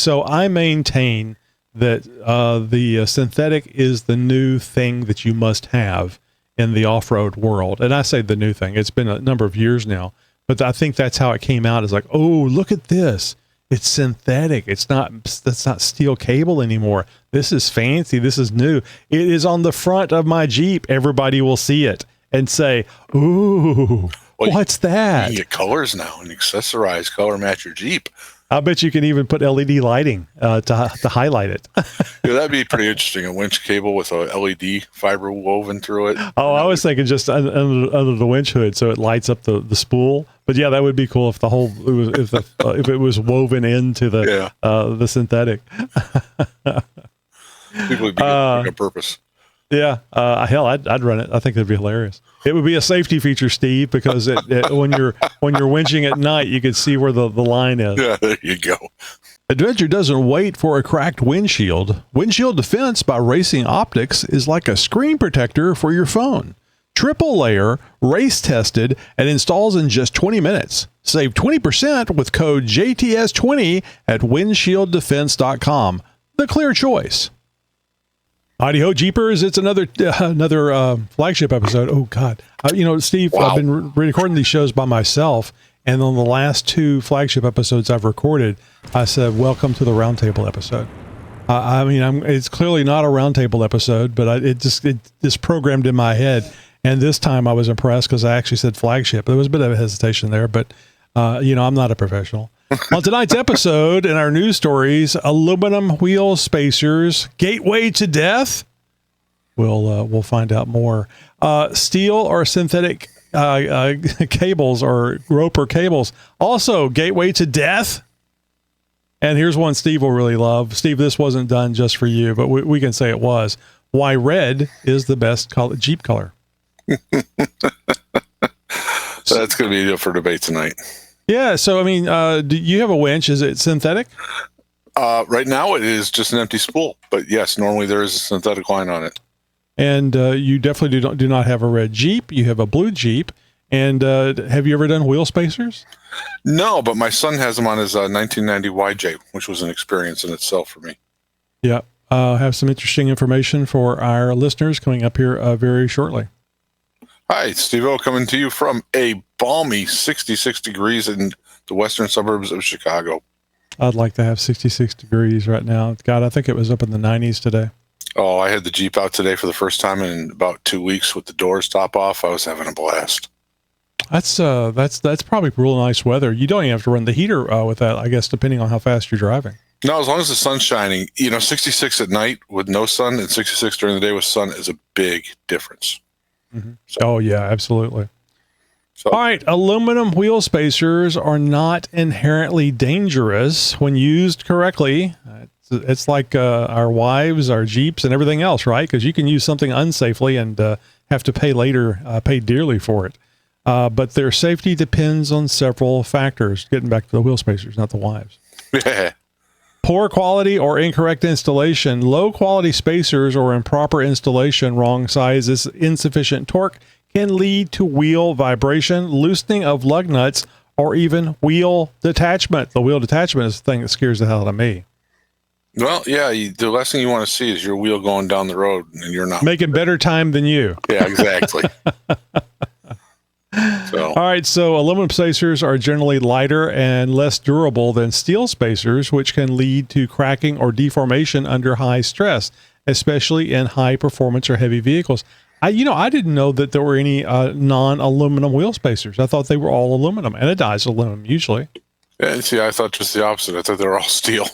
So I maintain that the synthetic is the new thing that you must have in the off-road world. And I say the new thing. It's been a number of years now. But I think that's how it came out. It's like, oh, look at this. It's synthetic. That's not steel cable anymore. This is fancy. This is new. It is on the front of my Jeep. Everybody will see it and say, ooh, what's that? You can get colors now and accessorize, color match your Jeep. I bet you can even put LED lighting to highlight it. Yeah, that'd be pretty interesting. A winch cable with a LED fiber woven through it. Oh, I was thinking just under the winch hood, so it lights up the spool. But yeah, that would be cool if the whole if it was woven into the synthetic. People would be on purpose. Yeah, hell, I'd run it. I think that'd be hilarious. It would be a safety feature, Steve, because when you're winching at night, you can see where the line is. Yeah, there you go. Adventure doesn't wait for a cracked windshield. Windshield defense by Racing Optics is like a screen protector for your phone. Triple layer, race tested, and installs in just 20 minutes. Save 20% with code JTS20 at windshieldefense.com. The clear choice. Howdy ho, Jeepers. It's another Flagship episode. Oh, God. Steve, wow. I've been recording these shows by myself, and on the last 2 Flagship episodes I've recorded, I said, welcome to the Roundtable episode. It's clearly not a Roundtable episode, but it just programmed in my head, and this time I was impressed because I actually said Flagship. There was a bit of a hesitation there, but, I'm not a professional. On tonight's episode, in our news stories, aluminum wheel spacers, gateway to death. We'll find out more. Steel or synthetic cables or roper cables, also gateway to death. And here's one Steve will really love. Steve, this wasn't done just for you, but we can say it was. Why red is the best Jeep color. So that's going to be for debate tonight. Yeah, so do you have a winch? Is it synthetic? Right now it is just an empty spool, but yes, normally there is a synthetic line on it. And you definitely do not have a red Jeep. You have a blue Jeep. And have you ever done wheel spacers? No, but my son has them on his 1990 YJ, which was an experience in itself for me. Yeah, have some interesting information for our listeners coming up here very shortly. Hi, Steve-O, coming to you from a balmy 66 degrees in the western suburbs of Chicago. I'd like to have 66 degrees right now. God, I think it was up in the 90s today. Oh, I had the Jeep out today for the first time in about 2 weeks with the doors top off. I was having a blast. That's probably real nice weather. You don't even have to run the heater with that, I guess, depending on how fast you're driving. No, as long as the sun's shining. 66 at night with no sun and 66 during the day with sun is a big difference. Mm-hmm. Oh, yeah, absolutely. So, all right, aluminum wheel spacers are not inherently dangerous when used correctly. It's like our wives, our Jeeps, and everything else, right? Because you can use something unsafely and have to pay dearly for it. But their safety depends on several factors. Getting back to the wheel spacers, not the wives. Poor quality or incorrect installation, low quality spacers or improper installation, wrong sizes, insufficient torque can lead to wheel vibration, loosening of lug nuts, or even wheel detachment. The wheel detachment is the thing that scares the hell out of me. Well, yeah, the last thing you want to see is your wheel going down the road and you're not making better time than you. Yeah, exactly. All right, so aluminum spacers are generally lighter and less durable than steel spacers, which can lead to cracking or deformation under high stress, especially in high performance or heavy vehicles. I didn't know that there were any non-aluminum wheel spacers. I thought they were all aluminum, anodized aluminum usually. Yeah, see, I thought just the opposite. I thought they were all steel.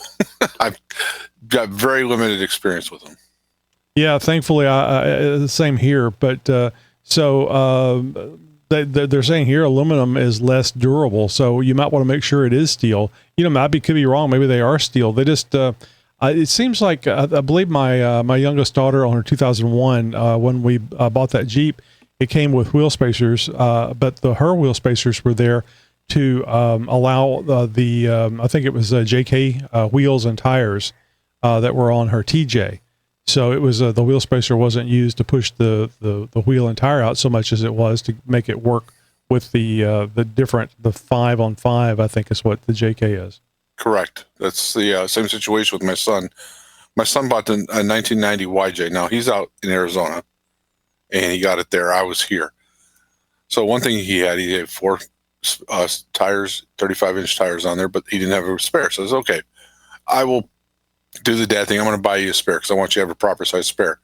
I've got very limited experience with them. Yeah, thankfully, same here. But they're saying here aluminum is less durable, so you might want to make sure it is steel. Could be wrong. Maybe they are steel. They just it seems like I believe my youngest daughter on her 2001 when we bought that Jeep, it came with wheel spacers, but her wheel spacers were there to allow I think it was JK wheels and tires that were on her TJ. So it was the wheel spacer wasn't used to push the wheel and tire out so much as it was to make it work with the 5-on-5, I think is what the JK is. Correct. That's the same situation with my son. My son bought a 1990 YJ. Now, he's out in Arizona, and he got it there. I was here. So one thing he had 4 tires, 35-inch tires on there, but he didn't have a spare. So I said, okay, I will do the dad thing. I'm going to buy you a spare because I want you to have a proper size spare.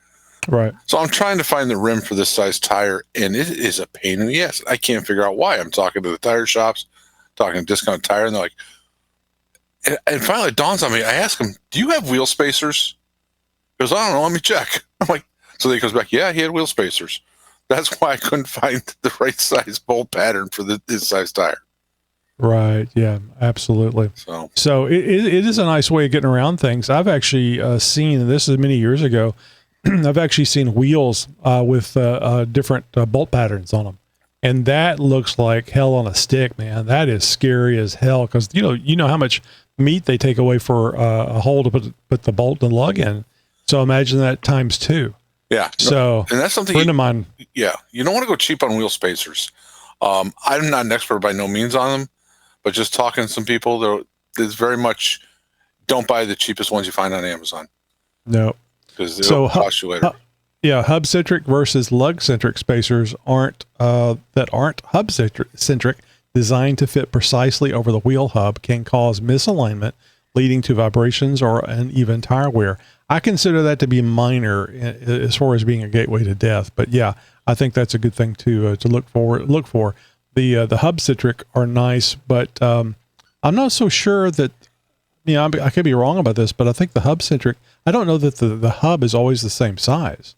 Right. So I'm trying to find the rim for this size tire, and it is a pain in the ass. I can't figure out why. I'm talking to the tire shops, talking to Discount Tire, and they're like, and finally it dawns on me. I ask him, do you have wheel spacers? He goes, I don't know, let me check. I'm like, so he comes back, yeah, he had wheel spacers. That's why I couldn't find the right size bolt pattern for this size tire. Right. Yeah, absolutely. So it is a nice way of getting around things. I've actually seen, and this is many years ago, I've actually seen wheels with different bolt patterns on them. And that looks like hell on a stick, man. That is scary as hell because, you know how much meat they take away for a hole to put the bolt and lug in. So imagine that times 2. Yeah. So, and that's something friend of mine. Yeah. You don't want to go cheap on wheel spacers. I'm not an expert by no means on them, but just talking to some people, there's very much don't buy the cheapest ones you find on Amazon. No. Because they'll cost you later. Hub-centric versus lug-centric spacers aren't hub-centric, designed to fit precisely over the wheel hub, can cause misalignment, leading to vibrations or an even tire wear. I consider that to be minor as far as being a gateway to death. But yeah, I think that's a good thing to look for. The hub-centric are nice, but I'm not so sure that, I could be wrong about this, but I think the hub-centric, I don't know that the hub is always the same size,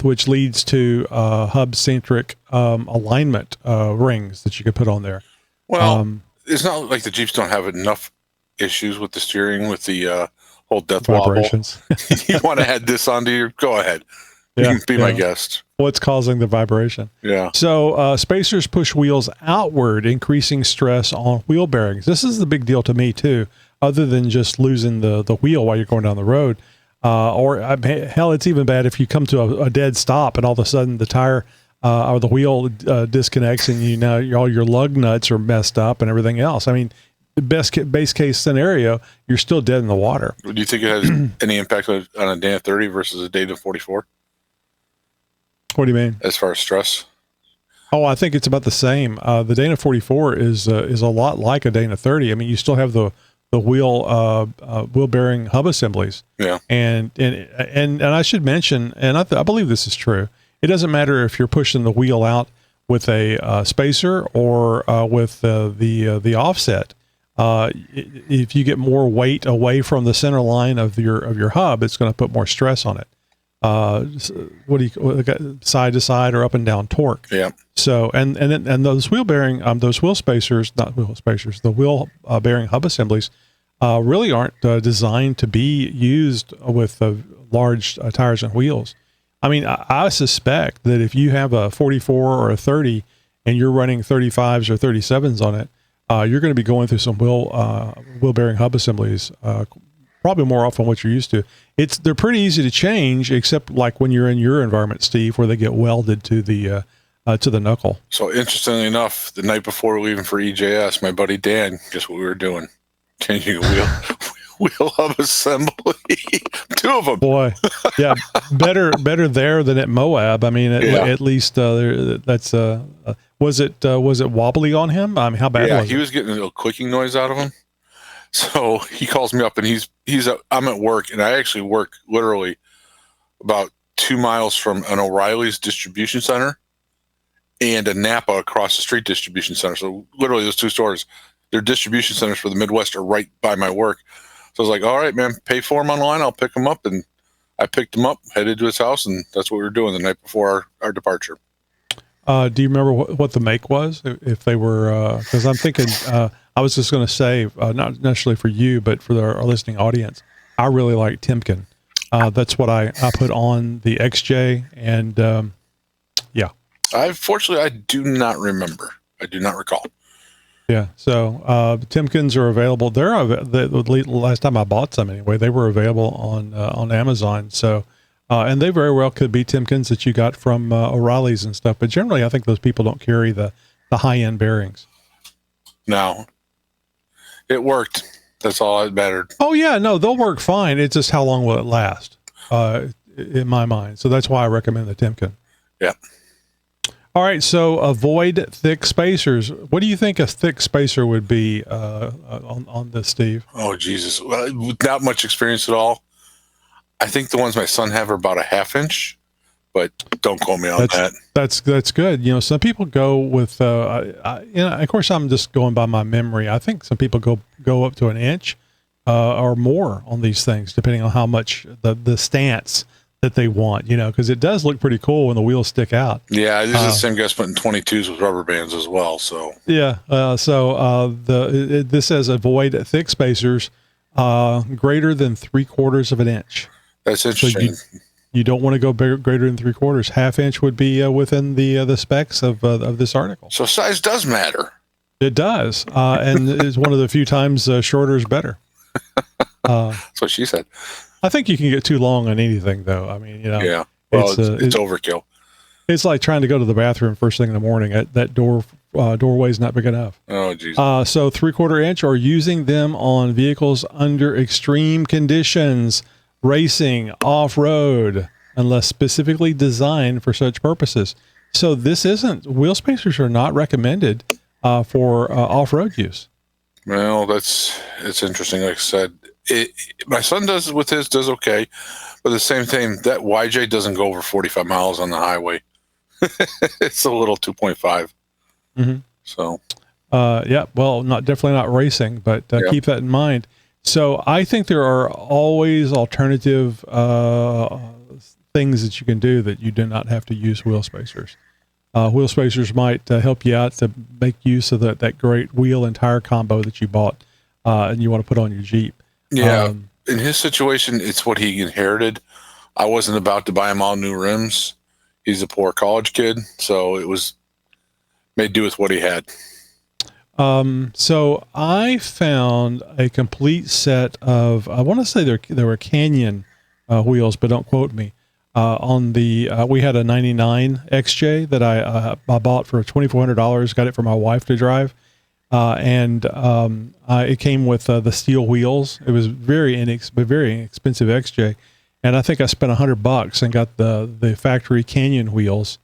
which leads to hub-centric alignment rings that you could put on there. Well, it's not like the Jeeps don't have enough issues with the steering, with the whole death vibrations. Wobble. You want to add this onto your, go ahead. You can be my guest. What's causing the vibration? Yeah. So spacers push wheels outward, increasing stress on wheel bearings. This is the big deal to me too, other than just losing the wheel while you're going down the road. Hell, it's even bad if you come to a dead stop and all of a sudden the tire or the wheel disconnects and all your lug nuts are messed up and everything else. I mean, base case scenario, you're still dead in the water. Do you think it has any impact on a Dana 30 versus a Dana 44? What do you mean? As far as stress? Oh, I think it's about the same. The Dana 44 is a lot like a Dana 30. I mean, you still have the wheel bearing hub assemblies. Yeah. And I should mention, and I believe this is true. It doesn't matter if you're pushing the wheel out with a spacer or with the offset. If you get more weight away from the center line of your hub, it's going to put more stress on it. Side to side or up and down torque. Yeah. So and those wheel bearing those wheel spacers, not wheel spacers, the wheel bearing hub assemblies really aren't designed to be used with large tires and wheels. I mean, I suspect that if you have a 44 or a 30 and you're running 35s or 37s on it, you're going to be going through some wheel bearing hub assemblies probably more often than what you're used to. They're pretty easy to change, except like when you're in your environment, Steve, where they get welded to the knuckle. So interestingly enough, the night before leaving for EJS, my buddy Dan, guess what we were doing? Changing a wheel hub assembly. 2 of them. Boy, yeah, better there than at Moab. I mean, at least that's. Was it wobbly on him? I mean, how bad was it? Yeah, he was getting a little clicking noise out of him. So he calls me up, and I'm at work, and I actually work literally about 2 miles from an O'Reilly's distribution center and a Napa across the street distribution center. So literally those 2 stores, their distribution centers for the Midwest are right by my work. So I was like, all right, man, pay for them online. I'll pick them up. And I picked him up, headed to his house, and that's what we were doing the night before our departure. Do you remember what the make was? If they were, because I'm thinking, I was just going to say, not necessarily for you, but for our listening audience, I really like Timken. That's what I put on the XJ, and yeah. Fortunately, I do not remember. I do not recall. Yeah, so Timkens are available. The last time I bought some anyway, they were available on Amazon. So, and they very well could be Timkens that you got from O'Reilly's and stuff. But generally, I think those people don't carry the high end bearings. No, it worked. That's all that mattered. Oh yeah, no, they'll work fine. It's just how long will it last, in my mind. So that's why I recommend the Timken. Yeah. All right, so avoid thick spacers. What do you think a thick spacer would be on this, Steve? Oh, Jesus. Well, with not much experience at all. I think the ones my son have are about a 1/2 inch, but don't quote me on that. That's good. You know, some people go with, of course, I'm just going by my memory. I think some people go up to an inch or more on these things, depending on how much the stance that they want, you know, because it does look pretty cool when the wheels stick out. Yeah, this is the same guy's putting 22s with rubber bands as well. So yeah, this says avoid thick spacers greater than 3/4 of an inch. that's interesting. So you don't want to go greater than 3/4. 1/2 inch would be within the specs of this article. So size does matter. It does, and it's one of the few times shorter is better. That's what she said. I think you can get too long on anything, though. I mean, you know, Yeah. Well, it's overkill. It's like trying to go to the bathroom first thing in the morning. That doorway's not big enough. Oh, geez. So 3/4 inch, or using them on vehicles under extreme conditions, racing, off-road, unless specifically designed for such purposes. So wheel spacers are not recommended for off-road use. Well, it's interesting. Like I said, my son does with his, does okay, but the same thing, that YJ doesn't go over 45 miles on the highway. It's a little 2.5. Mm-hmm. So, yeah, well, definitely not racing, but Yep. keep that in mind. So I think there are always alternative things that you can do that you do not have to use wheel spacers. Wheel spacers might help you out to make use of that great wheel and tire combo that you bought and you want to put on your Jeep. yeah, in his situation, it's what he inherited. I wasn't about to buy him all new rims. He's a poor college kid, so it was made do with what he had. So I found a complete set of, I want to say they were Canyon wheels, but don't quote me. We had a 99 XJ that I bought for $2,400, got it for my wife to drive. It came with the steel wheels. It was very inexpensive XJ. And I think I spent $100 and got the factory Canyon wheels,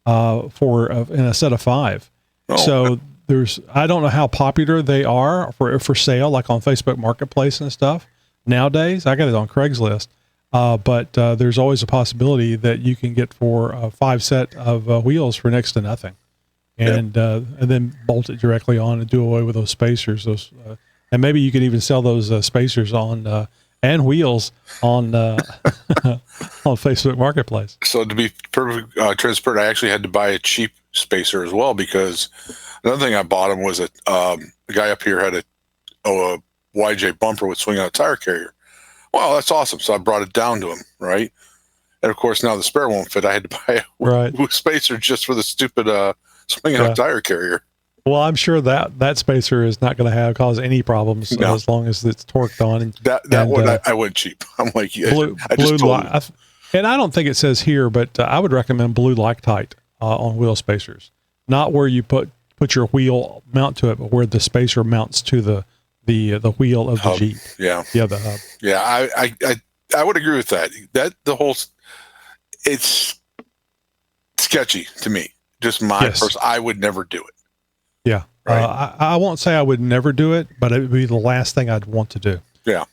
in a set of 5. Oh. So I don't know how popular they are for sale, like on Facebook Marketplace and stuff. Nowadays, I got it on Craigslist. But there's always a possibility that you can get for a 5 set of wheels for next to nothing, and then bolt it directly on and do away with those spacers. And maybe you can even sell those spacers on and wheels on on Facebook Marketplace. So to be perfectly transparent, I actually had to buy a cheap spacer as well, because another thing I bought him was a guy up here had a YJ bumper with swing out tire carrier. Well, that's awesome. So I brought it down to him, right? And of course, now the spare won't fit. I had to buy a spacer just for the stupid swing out tire carrier. Well, I'm sure that spacer is not going to cause any problems as long as it's torqued on. And that one, I went cheap. I'm like, and I don't think it says here, but I would recommend blue Loctite on wheel spacers, not where you put your wheel mount to it, but where the spacer mounts to the wheel of the hub. Jeep. Yeah, the hub. Yeah, I would agree with that. It's sketchy to me. Just my person, I would never do it. Yeah, right. I won't say I would never do it, but it would be the last thing I'd want to do. Yeah.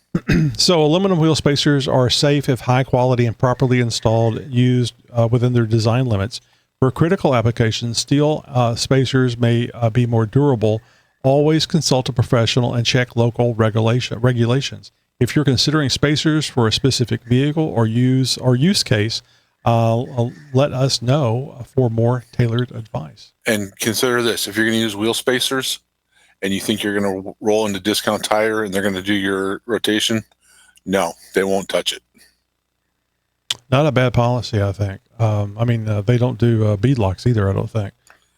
So aluminum wheel spacers are safe if high quality and properly installed, used within their design limits. For critical applications, steel spacers may be more durable. Always consult a professional and check local regulations. If you're considering spacers for a specific vehicle or use case, let us know for more tailored advice. And consider this: if you're going to use wheel spacers and you think you're going to roll into Discount Tire and they're going to do your rotation, no, they won't touch it. Not a bad policy, I think. They don't do bead locks either, I don't think.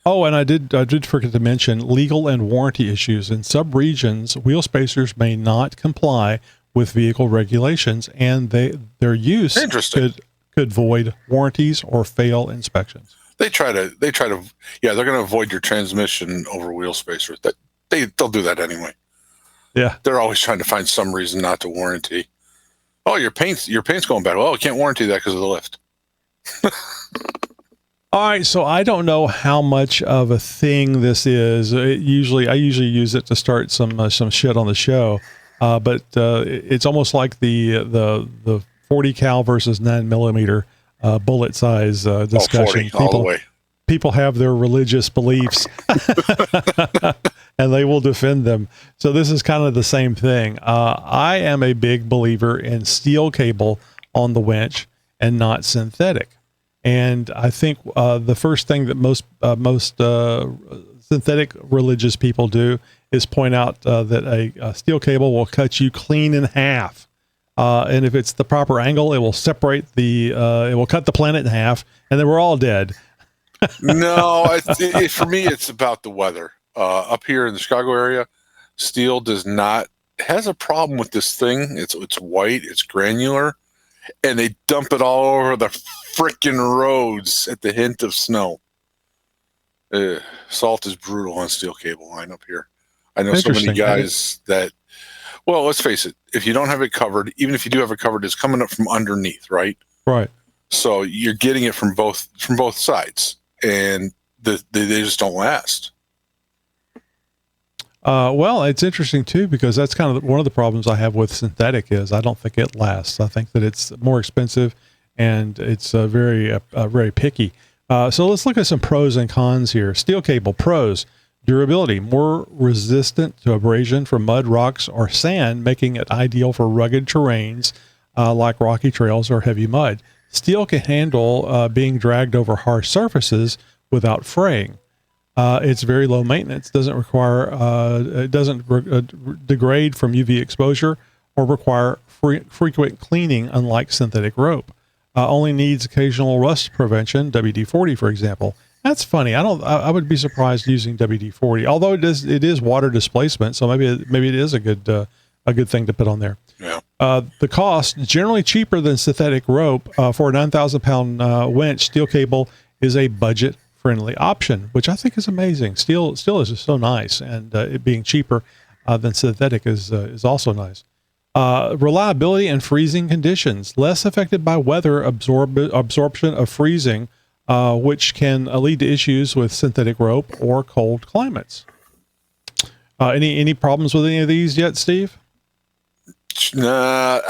Oh, and I did forget to mention legal and warranty issues. In some regions, wheel spacers may not comply with vehicle regulations, and their use could void warranties or fail inspections. They're going to avoid your transmission over wheel spacers. They'll do that anyway. Yeah. They're always trying to find some reason not to warranty. Oh, your paint's going bad. Well, I can't warranty that because of the lift. All right, so I don't know how much of a thing this is. I usually use it to start some shit on the show, but it's almost like the 40 cal versus 9mm bullet size discussion. 40 all the way. People have their religious beliefs, and they will defend them. So this is kind of the same thing. I am a big believer in steel cable on the winch and not synthetic. And I think the first thing that most synthetic religious people do is point out that a steel cable will cut you clean in half. And if it's the proper angle, it will separate it will cut the planet in half, and then we're all dead. No, for me, it's about the weather. Up here in the Chicago area, steel has a problem with this thing. It's white, it's granular, and they dump it all over the frickin' roads at the hint of snow. Salt is brutal on steel cable line up here. I know so many guys that, well, let's face it, if you don't have it covered, even if you do have it covered, it's coming up from underneath, right? Right. So you're getting it from both sides, and they just don't last. Well, it's interesting too, because that's kind of one of the problems I have with synthetic is I don't think it lasts. I think that it's more expensive and it's very picky. So let's look at some pros and cons here. Steel cable pros: durability, more resistant to abrasion from mud, rocks, or sand, making it ideal for rugged terrains like rocky trails or heavy mud. Steel can handle being dragged over harsh surfaces without fraying. It's very low maintenance. Doesn't require it doesn't degrade from UV exposure or require frequent cleaning, unlike synthetic rope. Only needs occasional rust prevention, WD-40, for example. That's funny. I would be surprised using WD-40, although it is water displacement, so maybe it is a good thing to put on there. Yeah. The cost, generally cheaper than synthetic rope. For a 9,000-pound winch, steel cable is a budget-friendly option, which I think is amazing. Steel is just so nice, and it being cheaper than synthetic is also nice. Reliability and freezing conditions, less affected by weather absorption of freezing, which can lead to issues with synthetic rope or cold climates. Any problems with any of these yet, Steve? Nah,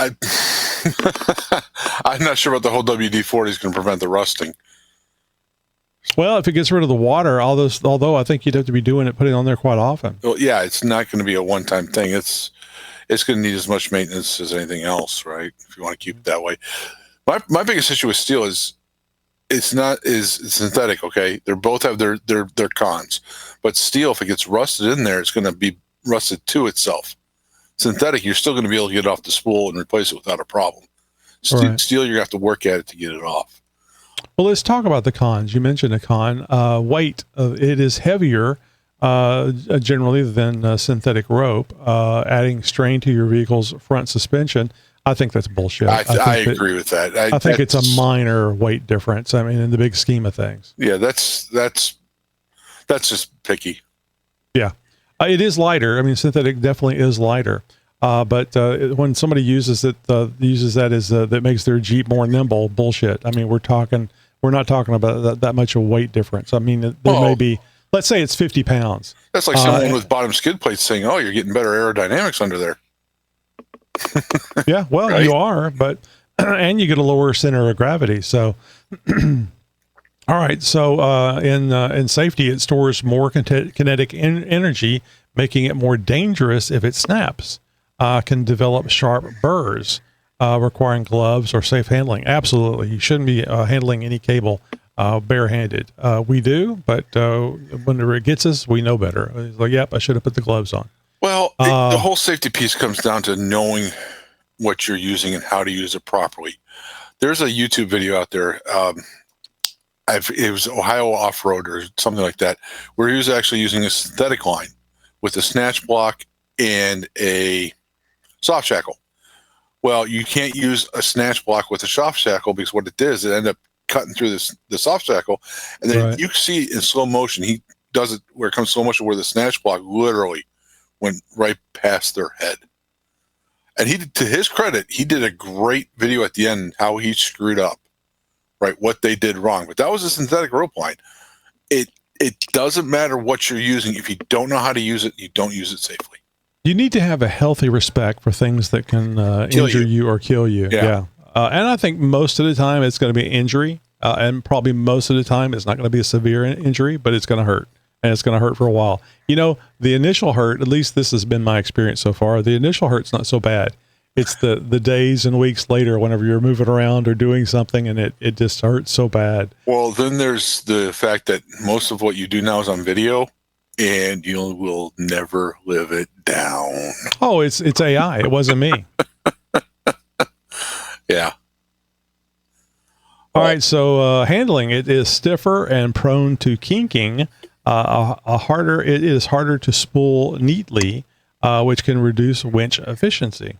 I'm not sure about the whole WD-40 is going to prevent the rusting. Well, if it gets rid of the water, although I think you'd have to be putting it on there quite often. Well, yeah, it's not going to be a one-time thing. It's going to need as much maintenance as anything else, right? If you want to keep it that way. My biggest issue with steel is it's synthetic. Okay, they both have their cons, but steel, if it gets rusted in there, it's going to be rusted to itself. Synthetic, you're still going to be able to get it off the spool and replace it without a problem. Right. Steel, you're going to have to work at it to get it off. Well, let's talk about the cons. You mentioned a con. Weight. It is heavier generally than synthetic rope, adding strain to your vehicle's front suspension. I think that's bullshit. I agree with that. I think it's a minor weight difference. I mean, in the big scheme of things. Yeah, that's just picky. Yeah. It is lighter. I mean, synthetic definitely is lighter. But when somebody uses that as that makes their Jeep more nimble, bullshit. I mean, we're not talking about that much of weight difference. I mean, there may be, let's say it's 50 pounds. That's like someone with bottom skid plates saying, "Oh, you're getting better aerodynamics under there." Yeah, well, right? You are, but and you get a lower center of gravity. So, all right. So in safety, it stores more kinetic energy, making it more dangerous if it snaps. Can develop sharp burrs, requiring gloves or safe handling. Absolutely. You shouldn't be handling any cable barehanded. We do, but whenever it gets us, we know better. It's like, yep, I should have put the gloves on. Well, the whole safety piece comes down to knowing what you're using and how to use it properly. There's a YouTube video out there. It was Ohio Off-Road or something like that, where he was actually using a synthetic line with a snatch block and a soft shackle. Well, you can't use a snatch block with a soft shackle because what it did is it ended up cutting through the soft shackle, and then you see in slow motion, he does it where it comes slow motion where the snatch block literally went right past their head. And he, to his credit, he did a great video at the end how he screwed up, right? What they did wrong. But that was a synthetic rope line. It doesn't matter what you're using. If you don't know how to use it, you don't use it safely. You need to have a healthy respect for things that can injure you or kill you. Yeah. And I think most of the time it's going to be an injury. And probably most of the time it's not going to be a severe injury, but it's going to hurt. And it's going to hurt for a while. You know, the initial hurt, at least this has been my experience so far, the initial hurt's not so bad. It's the days and weeks later whenever you're moving around or doing something and it just hurts so bad. Well, then there's the fact that most of what you do now is on video, and you will never live it down. Oh, it's AI. It wasn't me. Yeah. All right, so handling it is stiffer and prone to kinking. It is harder to spool neatly, which can reduce winch efficiency.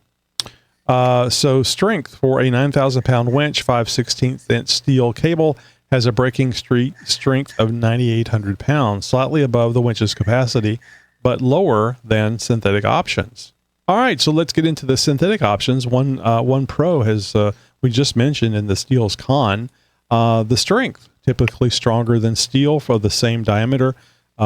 So strength for a 9,000-pound winch, 5/16 inch steel cable has a breaking strength of 9,800 pounds, slightly above the winch's capacity, but lower than synthetic options. All right, so let's get into the synthetic options. One pro has we just mentioned in the steel's con. The strength, typically stronger than steel for the same diameter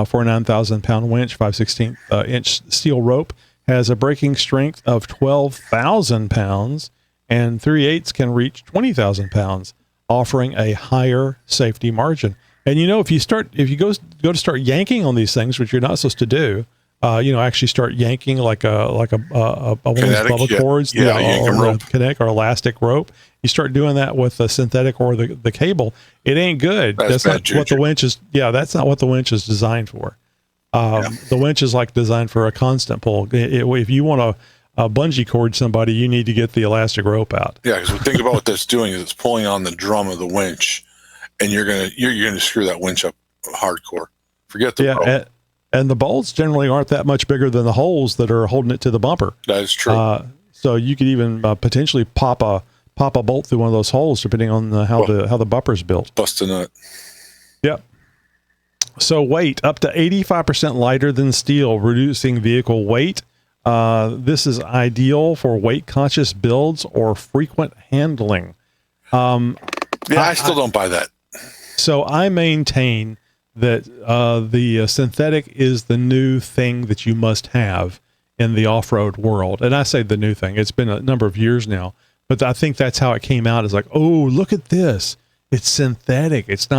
for a 9,000-pound winch, 5/16 inch steel rope, has a breaking strength of 12,000 pounds, and 3/8 can reach 20,000 pounds, offering a higher safety margin. And you know, if you go to start yanking on these things, which you're not supposed to do, actually start yanking like a one of those bubble cords, or kinetic or elastic rope. You start doing that with the synthetic or the cable, it ain't good. That's not what the winch is. Yeah, that's not what the winch is designed for. The winch is like designed for a constant pull. If you want a bungee cord somebody, you need to get the elastic rope out. Yeah, because think about what that's doing is it's pulling on the drum of the winch, and you're gonna screw that winch up hardcore. Forget the rope. And the bolts generally aren't that much bigger than the holes that are holding it to the bumper. That is true. So you could even potentially pop a bolt through one of those holes, depending on how the bumper's built. Bust a nut. Yep. So weight, up to 85% lighter than steel, reducing vehicle weight. This is ideal for weight-conscious builds or frequent handling. I still don't buy that. So I maintain that the synthetic is the new thing that you must have in the off-road world. And I say the new thing. It's been a number of years now. But I think that's how it came out. It's like, oh, look at this. It's synthetic. That's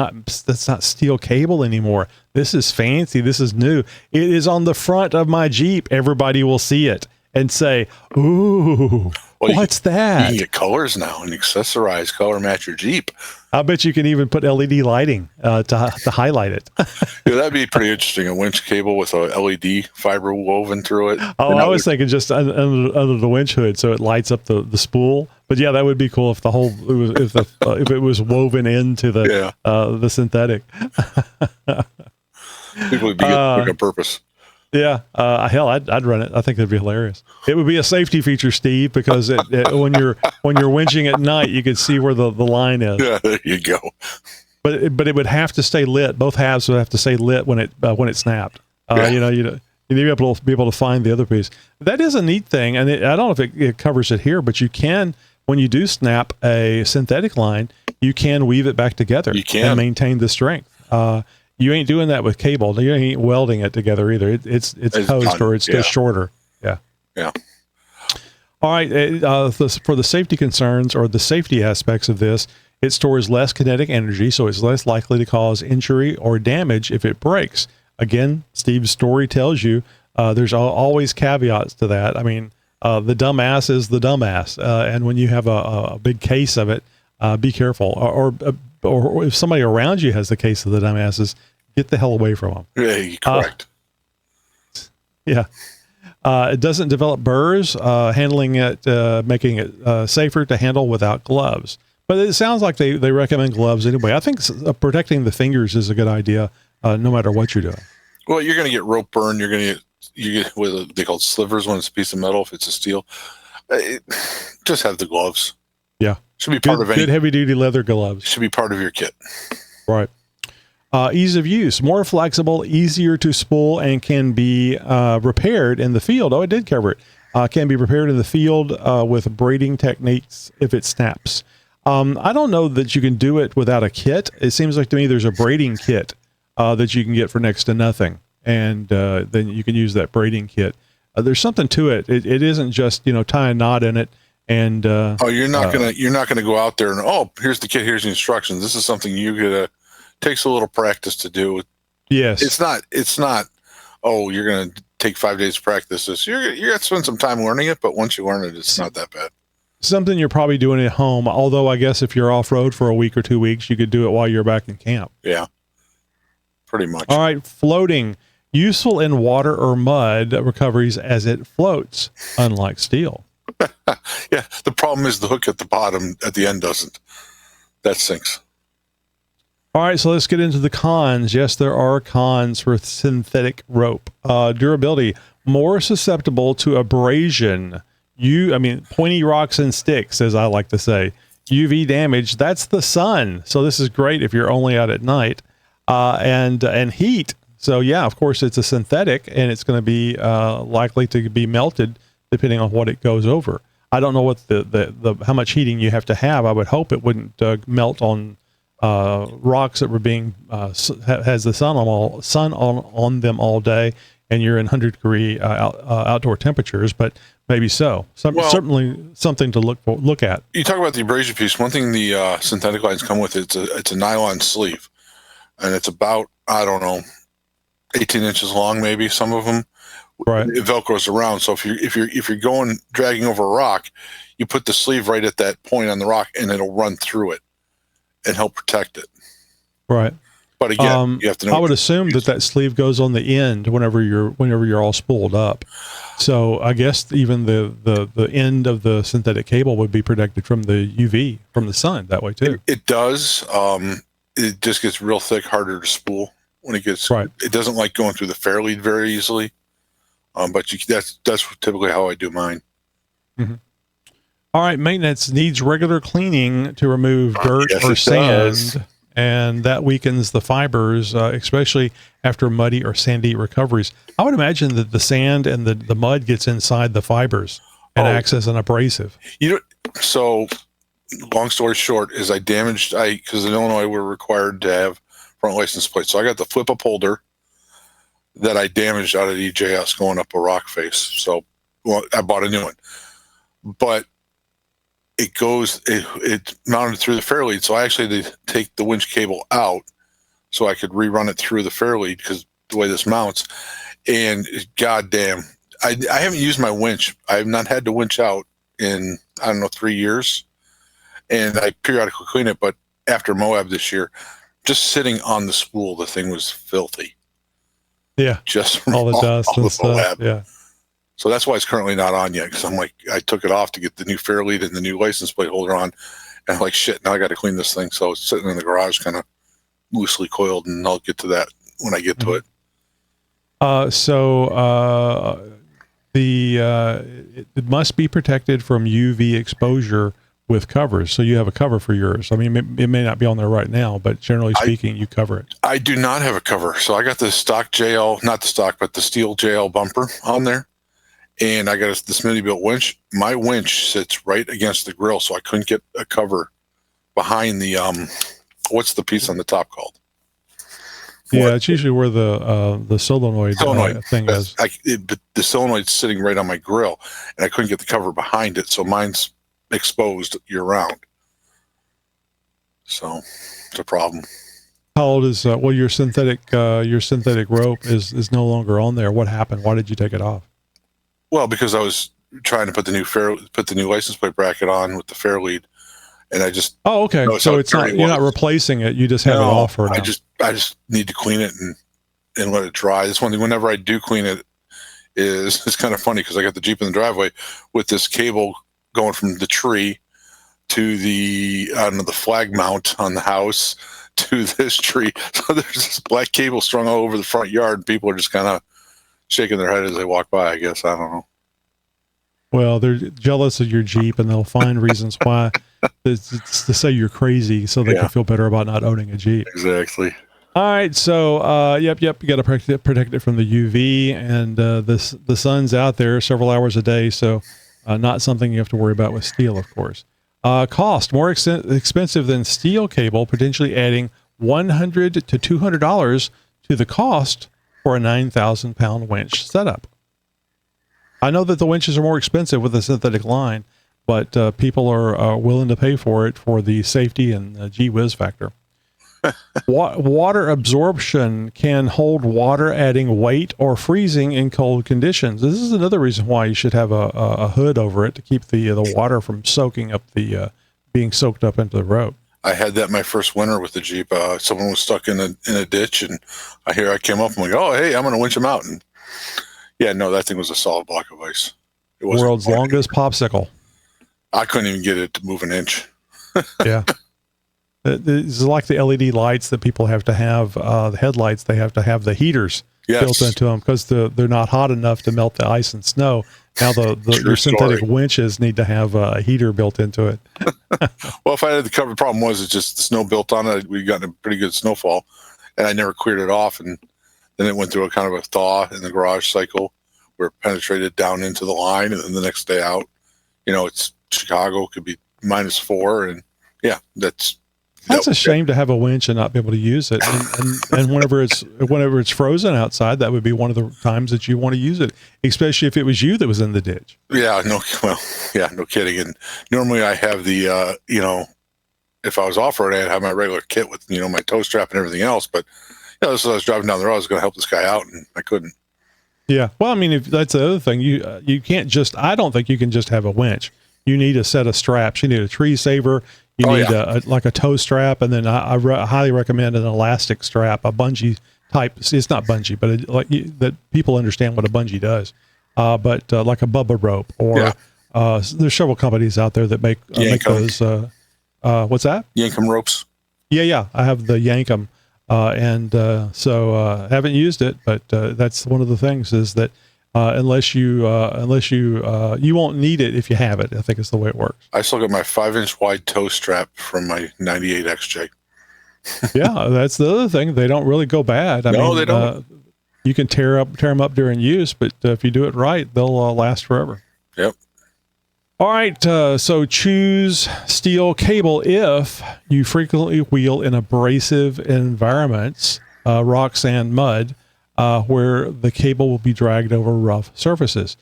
not steel cable anymore. This is fancy. This is new. It is on the front of my Jeep. Everybody will see it and say, ooh, what's that? You can get colors now and accessorize, color match your Jeep. I bet you can even put LED lighting to highlight it. Yeah, that'd be pretty interesting. A winch cable with a LED fiber woven through it. Oh, I was thinking just under the winch hood, so it lights up the spool. But yeah, that would be cool if the whole if it was woven into the synthetic. People would be good on purpose. Yeah, hell, I'd run it. I think that'd be hilarious. It would be a safety feature, Steve, because when you're winching at night, you could see where the line is. Yeah, there you go. But it would have to stay lit. Both halves would have to stay lit when it snapped. You need to be able to find the other piece. That is a neat thing, and I don't know if it covers it here, but you can, when you do snap a synthetic line, you can weave it back together. You can and maintain the strength. You ain't doing that with cable. You ain't welding it together either. It's post or it's just shorter. Yeah. Yeah. All right. For the safety concerns or the safety aspects of this, it stores less kinetic energy, so it's less likely to cause injury or damage if it breaks. Again, Steve's story tells you there's always caveats to that. I mean, the dumbass is the dumbass, and when you have a big case of it, be careful. Or if somebody around you has the case of the dumbasses, get the hell away from them. Yeah, correct. It doesn't develop burrs, handling it, making it safer to handle without gloves. But it sounds like they recommend gloves anyway. I think protecting the fingers is a good idea, no matter what you're doing. Well, you're going to get rope burn. You're going to get what they call slivers when it's a piece of metal. If it's a steel, just have the gloves. Yeah. Should be part of any good heavy duty leather gloves. Should be part of your kit. Right. Ease of use, more flexible, easier to spool, and can be repaired in the field. Oh, it did cover it. Can be repaired in the field with braiding techniques if it snaps. I don't know that you can do it without a kit. It seems like to me there's a braiding kit that you can get for next to nothing, and then you can use that braiding kit. There's something to it. It isn't just tie a knot in it and. You're not gonna go out there and here's the kit, here's the instructions. This is something takes a little practice to do. Yes, it's not. Oh, you're gonna take 5 days to practice this. You're gonna spend some time learning it, but once you learn it, it's not that bad. Something you're probably doing at home. Although I guess if you're off road for a week or 2 weeks, you could do it while you're back in camp. Yeah, pretty much. All right, floating. Useful in water or mud recoveries as it floats, unlike steel. Yeah, the problem is the hook at the bottom, at the end doesn't. That sinks. All right, so let's get into the cons. Yes, there are cons for synthetic rope. Durability, more susceptible to abrasion. Pointy rocks and sticks, as I like to say. UV damage, that's the sun. So this is great if you're only out at night. And heat. So yeah, of course it's a synthetic and it's going to be likely to be melted depending on what it goes over. I don't know what the how much heating you have to have. I would hope it wouldn't melt on rocks that were being has the sun on them all day, and you're in 100-degree outdoor temperatures. But maybe so. Certainly something to look at. You talk about the abrasion piece. One thing the synthetic lines come with, it's a nylon sleeve, and it's about 18 inches long, maybe some of them. Right. It velcros around. So if you're dragging over a rock, you put the sleeve right at that point on the rock, and it'll run through it and help protect it. Right. But again, you have to know. I would assume that sleeve goes on the end whenever you're all spooled up. So I guess even the end of the synthetic cable would be protected from the UV from the sun that way too. It does. It just gets real thick, harder to spool when it gets. Right. It doesn't like going through the fair lead very easily. But that's typically how I do mine. Mm-hmm. All right, maintenance needs regular cleaning to remove dirt or sand, and that weakens the fibers, especially after muddy or sandy recoveries. I would imagine that the sand and the mud gets inside the fibers and acts as an abrasive. So long story short is because in Illinois we're required to have front license plates. So I got the flip-up holder that I damaged out at EJS going up a rock face. So I bought a new one. But it mounted through the fair lead, so I actually had to take the winch cable out so I could rerun it through the fair lead because the way this mounts. And goddamn, I haven't used my winch. I have not had to winch out in 3 years, and I periodically clean it. But after Moab this year, just sitting on the spool, the thing was filthy. Yeah, just all the dust and stuff. Moab. Yeah. So that's why it's currently not on yet, because I took it off to get the new fair lead and the new license plate holder on, and I'm like, shit, now I got to clean this thing. So it's sitting in the garage, kind of loosely coiled, and I'll get to that when I get to it. It must be protected from UV exposure with covers. So you have a cover for yours. I mean, it may not be on there right now, but generally speaking, you cover it. I do not have a cover. So I got the stock JL, not the stock, but the steel JL bumper on there. And I got this mini built winch. My winch sits right against the grill, so I couldn't get a cover behind the what's the piece on the top called? Yeah, it's usually where the solenoid thing is. But the solenoid's sitting right on my grill, and I couldn't get the cover behind it, so mine's exposed year round. So it's a problem. How old is your synthetic rope is no longer on there? What happened? Why did you take it off? Well, because I was trying to put the new license plate bracket on with the fair lead, and I just okay. So it's not you're not replacing it. You just have it off for now. I just need to clean it and let it dry. This one thing, whenever I do clean it, it's kind of funny because I got the Jeep in the driveway with this cable going from the tree to the flag mount on the house to this tree. So there's this black cable strung all over the front yard, and people are just kind of shaking their head as they walk by, I guess. I don't know. Well, they're jealous of your Jeep, and they'll find reasons why it's to say you're crazy so they can feel better about not owning a Jeep. Exactly. All right, so yep, you got to protect it from the UV, and the sun's out there several hours a day, so not something you have to worry about with steel, of course. Cost more expensive than steel cable, potentially adding $100 to $200 to the cost for a 9,000-pound winch setup. I know that the winches are more expensive with a synthetic line, but people are willing to pay for it for the safety and gee whiz factor. Water absorption can hold water, adding weight or freezing in cold conditions. This is another reason why you should have a hood over it to keep the water from soaking up being soaked up into the rope. I had that my first winter with the Jeep. Someone was stuck in a ditch, and I came up and I'm like, oh, hey, I'm going to winch him out. And yeah, no, that thing was a solid block of ice. It wasn't world's longest popsicle. I couldn't even get it to move an inch. Yeah. It's like the LED lights that people have to have, the headlights, they have to have the heaters built into them because they're not hot enough to melt the ice and snow. Now your synthetic winches need to have a heater built into it. Well, if I had the cover, the problem was it's just the snow built on it. We'd gotten a pretty good snowfall, and I never cleared it off. And then it went through a kind of a thaw in the garage cycle where it penetrated down into the line, and then the next day out, it's Chicago, could be -4, and yeah, that's a shame to have a winch and not be able to use it. And whenever it's frozen outside, that would be one of the times that you want to use it, especially if it was you that was in the ditch. Yeah, no kidding. And normally I have the, if I was off-road, I'd have my regular kit with, my toe strap and everything else. But this was I was driving down the road, I was going to help this guy out, and I couldn't. Yeah. Well, I mean, if that's the other thing, you can't I don't think you can just have a winch. You need a set of straps. You need a tree saver. You need a toe strap, and then I highly recommend an elastic strap, a bungee type. It's not bungee, but that people understand what a bungee does. But like a Bubba rope, or there's several companies out there that make those. What's that? Yankum ropes. Yeah. I have the Yankum, and so haven't used it, but that's one of the things is that. Unless you won't need it if you have it. I think it's the way it works. I still got my 5-inch wide toe strap from my 98 XJ. Yeah, that's the other thing. They don't really go bad. I mean, they don't. You can tear them up during use, but if you do it right, they'll last forever. Yep. All right. So choose steel cable if you frequently wheel in abrasive environments, rock, sand, mud. Where the cable will be dragged over rough surfaces.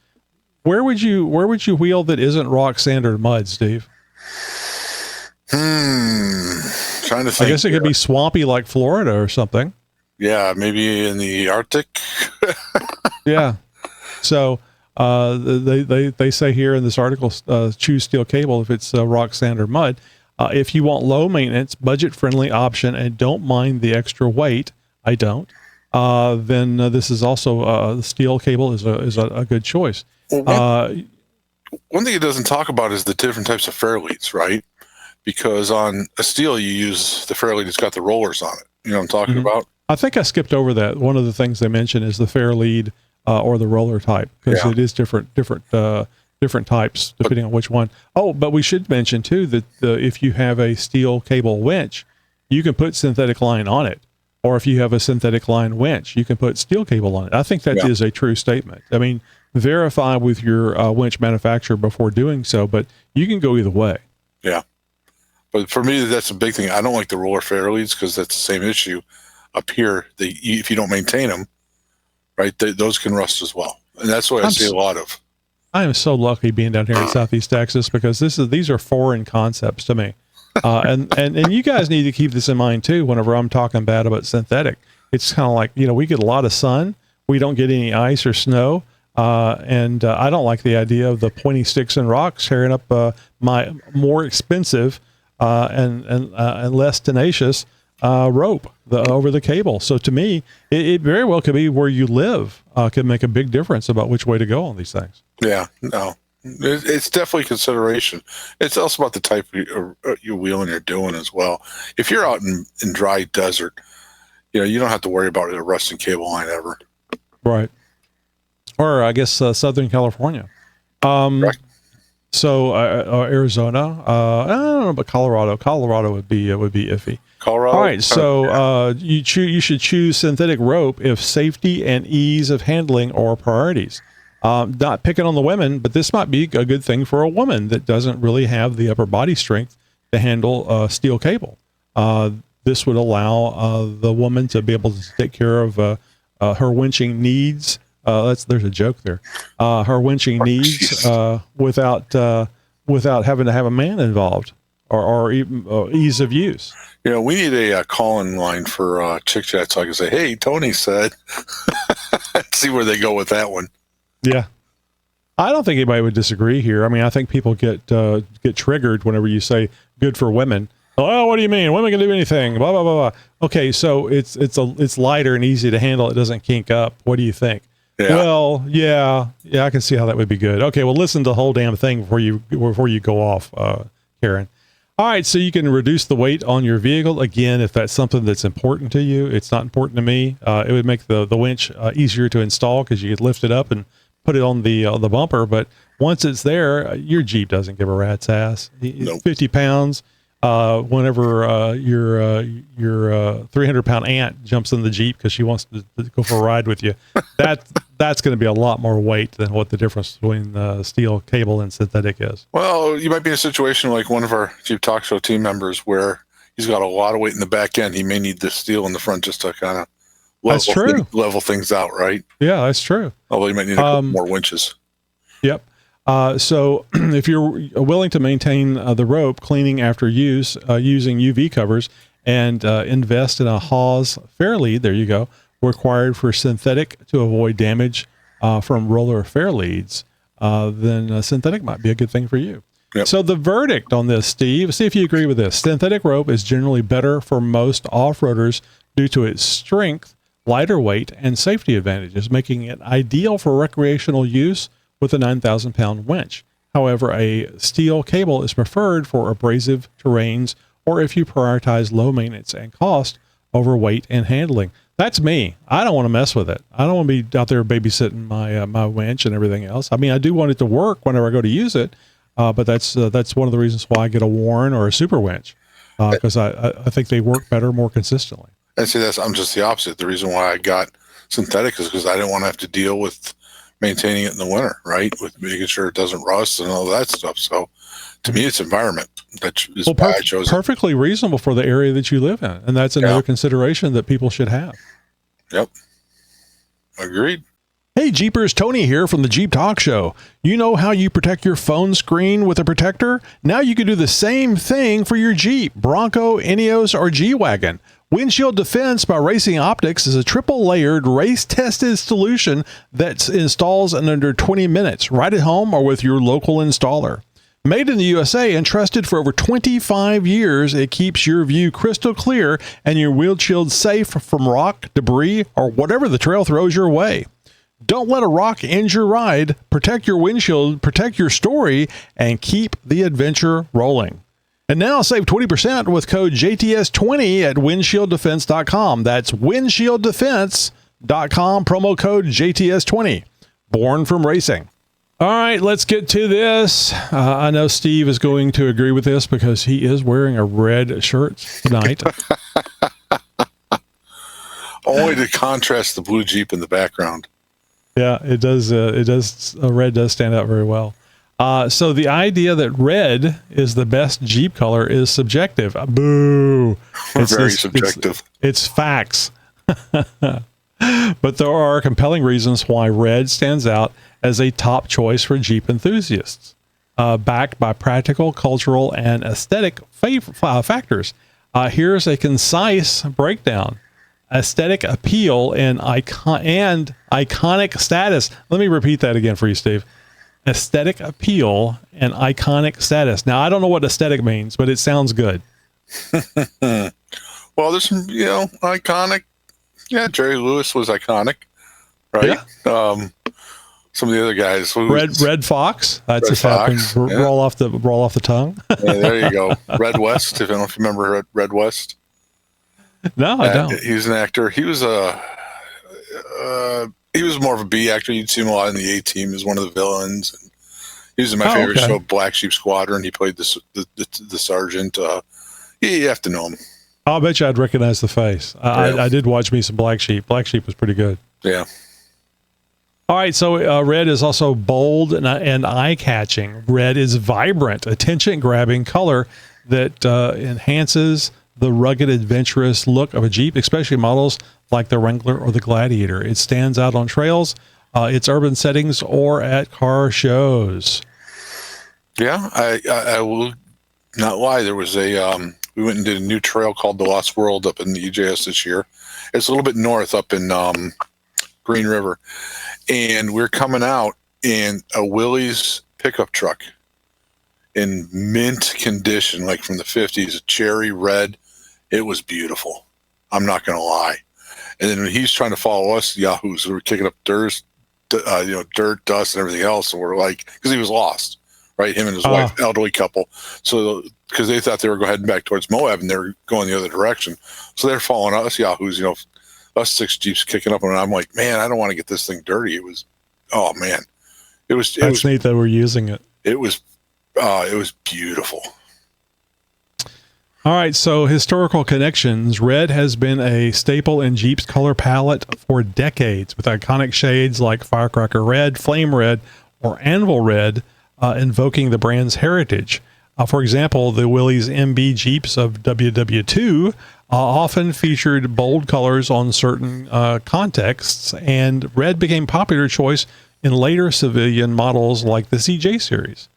Where would you wheel that isn't rock, sand, or mud, Steve? Trying to think. I guess it could be swampy like Florida or something. Yeah, maybe in the Arctic. Yeah. So they say here in this article, choose steel cable if it's rock, sand, or mud. If you want low maintenance, budget-friendly option and don't mind the extra weight, I don't. Then this is also the steel cable is a good choice. Well, one thing it doesn't talk about is the different types of fairleads, right? Because on a steel, you use the fairlead that's got the rollers on it. You know what I'm talking about? I think I skipped over that. One of the things they mentioned is the fairlead or the roller type, because it is different types depending on which one. Oh, but we should mention too that if you have a steel cable winch, you can put synthetic line on it. Or if you have a synthetic line winch, you can put steel cable on it. I think that is a true statement. I mean, verify with your winch manufacturer before doing so, but you can go either way. Yeah. But for me, that's a big thing. I don't like the roller fairleads because that's the same issue up here. If you don't maintain them, right, those can rust as well. And that's what I see a lot of. I am so lucky being down here in Southeast Texas because these are foreign concepts to me. And you guys need to keep this in mind too. Whenever I'm talking bad about synthetic, it's kind of like, we get a lot of sun. We don't get any ice or snow. And I don't like the idea of the pointy sticks and rocks tearing up my more expensive and less tenacious rope over the cable. So to me, it very well could be where you live could make a big difference about which way to go on these things. Yeah, no. It's definitely consideration. It's also about the type you're wheeling you're doing as well. If you're out in dry desert, you don't have to worry about a rusting cable line ever. Right. Or I guess Southern California. Right. So Arizona, I don't know, but Colorado would be iffy. Colorado. All right, so you should choose synthetic rope if safety and ease of handling are priorities. Not picking on the women, but this might be a good thing for a woman that doesn't really have the upper body strength to handle steel cable. This would allow the woman to be able to take care of her winching needs. There's a joke there. Her winching needs without having to have a man involved or even ease of use. We need a call-in line for Chick Chat so I can say, "Hey, Tony said." See where they go with that one. Yeah, I don't think anybody would disagree here. I mean, I think people get triggered whenever you say "good for women." Oh, what do you mean? Women can do anything. Blah blah blah blah. Okay, so it's lighter and easy to handle. It doesn't kink up. What do you think? Yeah. Well, yeah, I can see how that would be good. Okay, well, listen to the whole damn thing before you go off, Karen. All right, so you can reduce the weight on your vehicle. Again, if that's something that's important to you, it's not important to me. It would make the winch easier to install because you could lift it up and put it on the bumper. But once it's there, your Jeep doesn't give a rat's ass. Nope. 50 pounds. Whenever your 300-pound aunt jumps in the Jeep because she wants to go for a ride with you, that's going to be a lot more weight than what the difference between steel cable and synthetic is. Well, you might be in a situation like one of our Jeep Talk Show team members where he's got a lot of weight in the back end. He may need the steel in the front just to kind of level things out, right? Yeah, that's true. Although you might need a couple more winches. Yep. So if you're willing to maintain the rope cleaning after use using UV covers and invest in a Hawes Fairlead, there you go, required for synthetic to avoid damage from roller Fairleads, then synthetic might be a good thing for you. Yep. So the verdict on this, Steve, see if you agree with this. Synthetic rope is generally better for most off-roaders due to its strength, lighter weight, and safety advantages, making it ideal for recreational use with a 9,000-pound winch. However, a steel cable is preferred for abrasive terrains or if you prioritize low maintenance and cost over weight and handling. That's me. I don't want to mess with it. I don't want to be out there babysitting my winch and everything else. I mean, I do want it to work whenever I go to use it, but that's one of the reasons why I get a Warren or a Super Winch, because I think they work better, more consistently. And see, I'm just the opposite. The reason why I got synthetic is because I didn't want to have to deal with maintaining it in the winter, right? With making sure it doesn't rust and all that stuff. So to me, it's environment. That is why I chose it. Perfectly reasonable for the area that you live in. And that's another consideration that people should have. Yep. Agreed. Hey, Jeepers, Tony here from the Jeep Talk Show. You know how you protect your phone screen with a protector? Now you can do the same thing for your Jeep, Bronco, Ineos, or G-Wagon. Windshield Defense by Racing Optics is a triple-layered, race-tested solution that installs in under 20 minutes, right at home or with your local installer. Made in the USA and trusted for over 25 years, it keeps your view crystal clear and your windshield safe from rock, debris, or whatever the trail throws your way. Don't let a rock end your ride. Protect your windshield, protect your story, and keep the adventure rolling. And now save 20% with code JTS20 at windshieldefense.com. That's windshieldefense.com, promo code JTS20. Born from racing. All right, let's get to this. I know Steve is going to agree with this because he is wearing a red shirt tonight. Only to contrast the blue Jeep in the background. Yeah, it does. Red does stand out very well. So the idea that red is the best Jeep color is subjective. Boo! It's very subjective. It's facts. But there are compelling reasons why red stands out as a top choice for Jeep enthusiasts, backed by practical, cultural, and aesthetic factors. Here's a concise breakdown. Aesthetic appeal and iconic status. Let me repeat that again for you, Steve. Aesthetic appeal and iconic status. Now, I don't know what aesthetic means, but it sounds good. Well, there's some, iconic. Yeah, Jerry Lewis was iconic, right? Yeah. Some of the other guys. Red Fox. That's just happened. Yeah. Roll off the tongue. Yeah, there you go. Red West. I don't know if you remember Red West. No, I don't. He's an actor. He was he was more of a B actor. You'd see him a lot in the A-Team as one of the villains. And He was in my favorite show, Black Sheep Squadron. He played the sergeant. You have to know him. I'll bet you I'd recognize the face. I did watch me some Black Sheep. Black Sheep was pretty good. Yeah. All right, so red is also bold and eye-catching. Red is vibrant, attention-grabbing color that enhances the rugged, adventurous look of a Jeep, especially models like the Wrangler or the Gladiator. It stands out on trails, its urban settings, or at car shows. Yeah, I will not lie. There was we went and did a new trail called the Lost World up in the EJS this year. It's a little bit north up in Green River. And we're coming out in a Willys pickup truck in mint condition, like from the 50s, a cherry red. It was beautiful. I'm not going to lie. And then when he's trying to follow us, yahoos, we were kicking up dirt, dust, and everything else. And we're like, because he was lost, right? Him and his wife, elderly couple. So, because they thought they were heading back towards Moab and they were going the other direction. So they're following us, yahoos, us 6 Jeeps kicking up, and I'm like, man, I don't want to get this thing dirty. It was, oh man, it was neat that we're using it. It was beautiful. All right, so historical connections. Red has been a staple in Jeep's color palette for decades, with iconic shades like Firecracker Red, Flame Red, or Anvil Red, invoking the brand's heritage. For example, the Willys MB Jeeps of WW2 often featured bold colors on certain contexts, and red became a popular choice in later civilian models like the CJ series.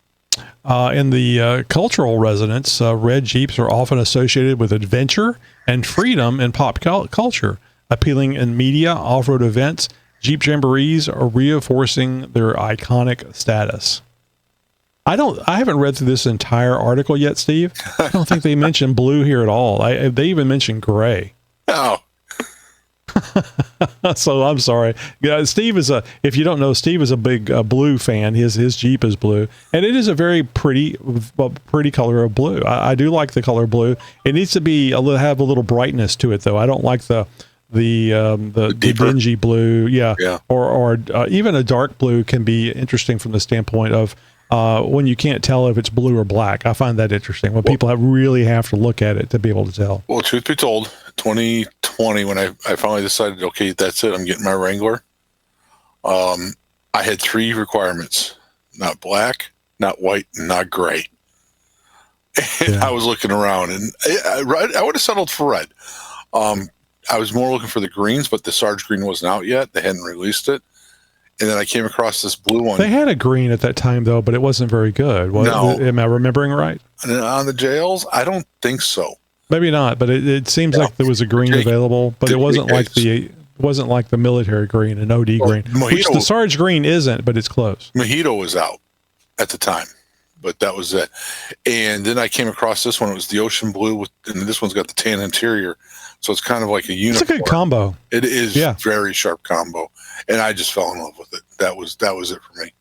In the cultural resonance, red Jeeps are often associated with adventure and freedom in pop culture, appealing in media, off-road events. Jeep jamborees are reinforcing their iconic status. I haven't read through this entire article yet, Steve. I don't think they mentioned blue here at all. They even mentioned gray. Oh. So I'm sorry. Steve if you don't know, Steve is a big blue fan. His Jeep is blue, and it is a very pretty color of blue. I do like the color blue. It needs to have a little brightness to it, though. I don't like the dingy blue. Yeah. Or even a dark blue can be interesting from the standpoint of when you can't tell if it's blue or black. I find that interesting when people really have to look at it to be able to tell. Well, truth be told, 2020, when I finally decided, okay, that's it, I'm getting my Wrangler. I had 3 requirements: not black, not white, and not gray. And I was looking around, and I would have settled for red. I was more looking for the greens, but the Sarge green wasn't out yet. They hadn't released it. And then I came across this blue one. They had a green at that time, though, but it wasn't very good. No. Am I remembering right? On the jails, I don't think so. Maybe not, but it seems like there was a green available, but it wasn't like the military green, an OD green, which the Sarge green isn't, but it's close. Mojito was out at the time, but that was it. And then I came across this one. It was the ocean blue, and this one's got the tan interior. So it's kind of like a uniform. It's a good combo. It is very sharp combo, and I just fell in love with it. That was it for me.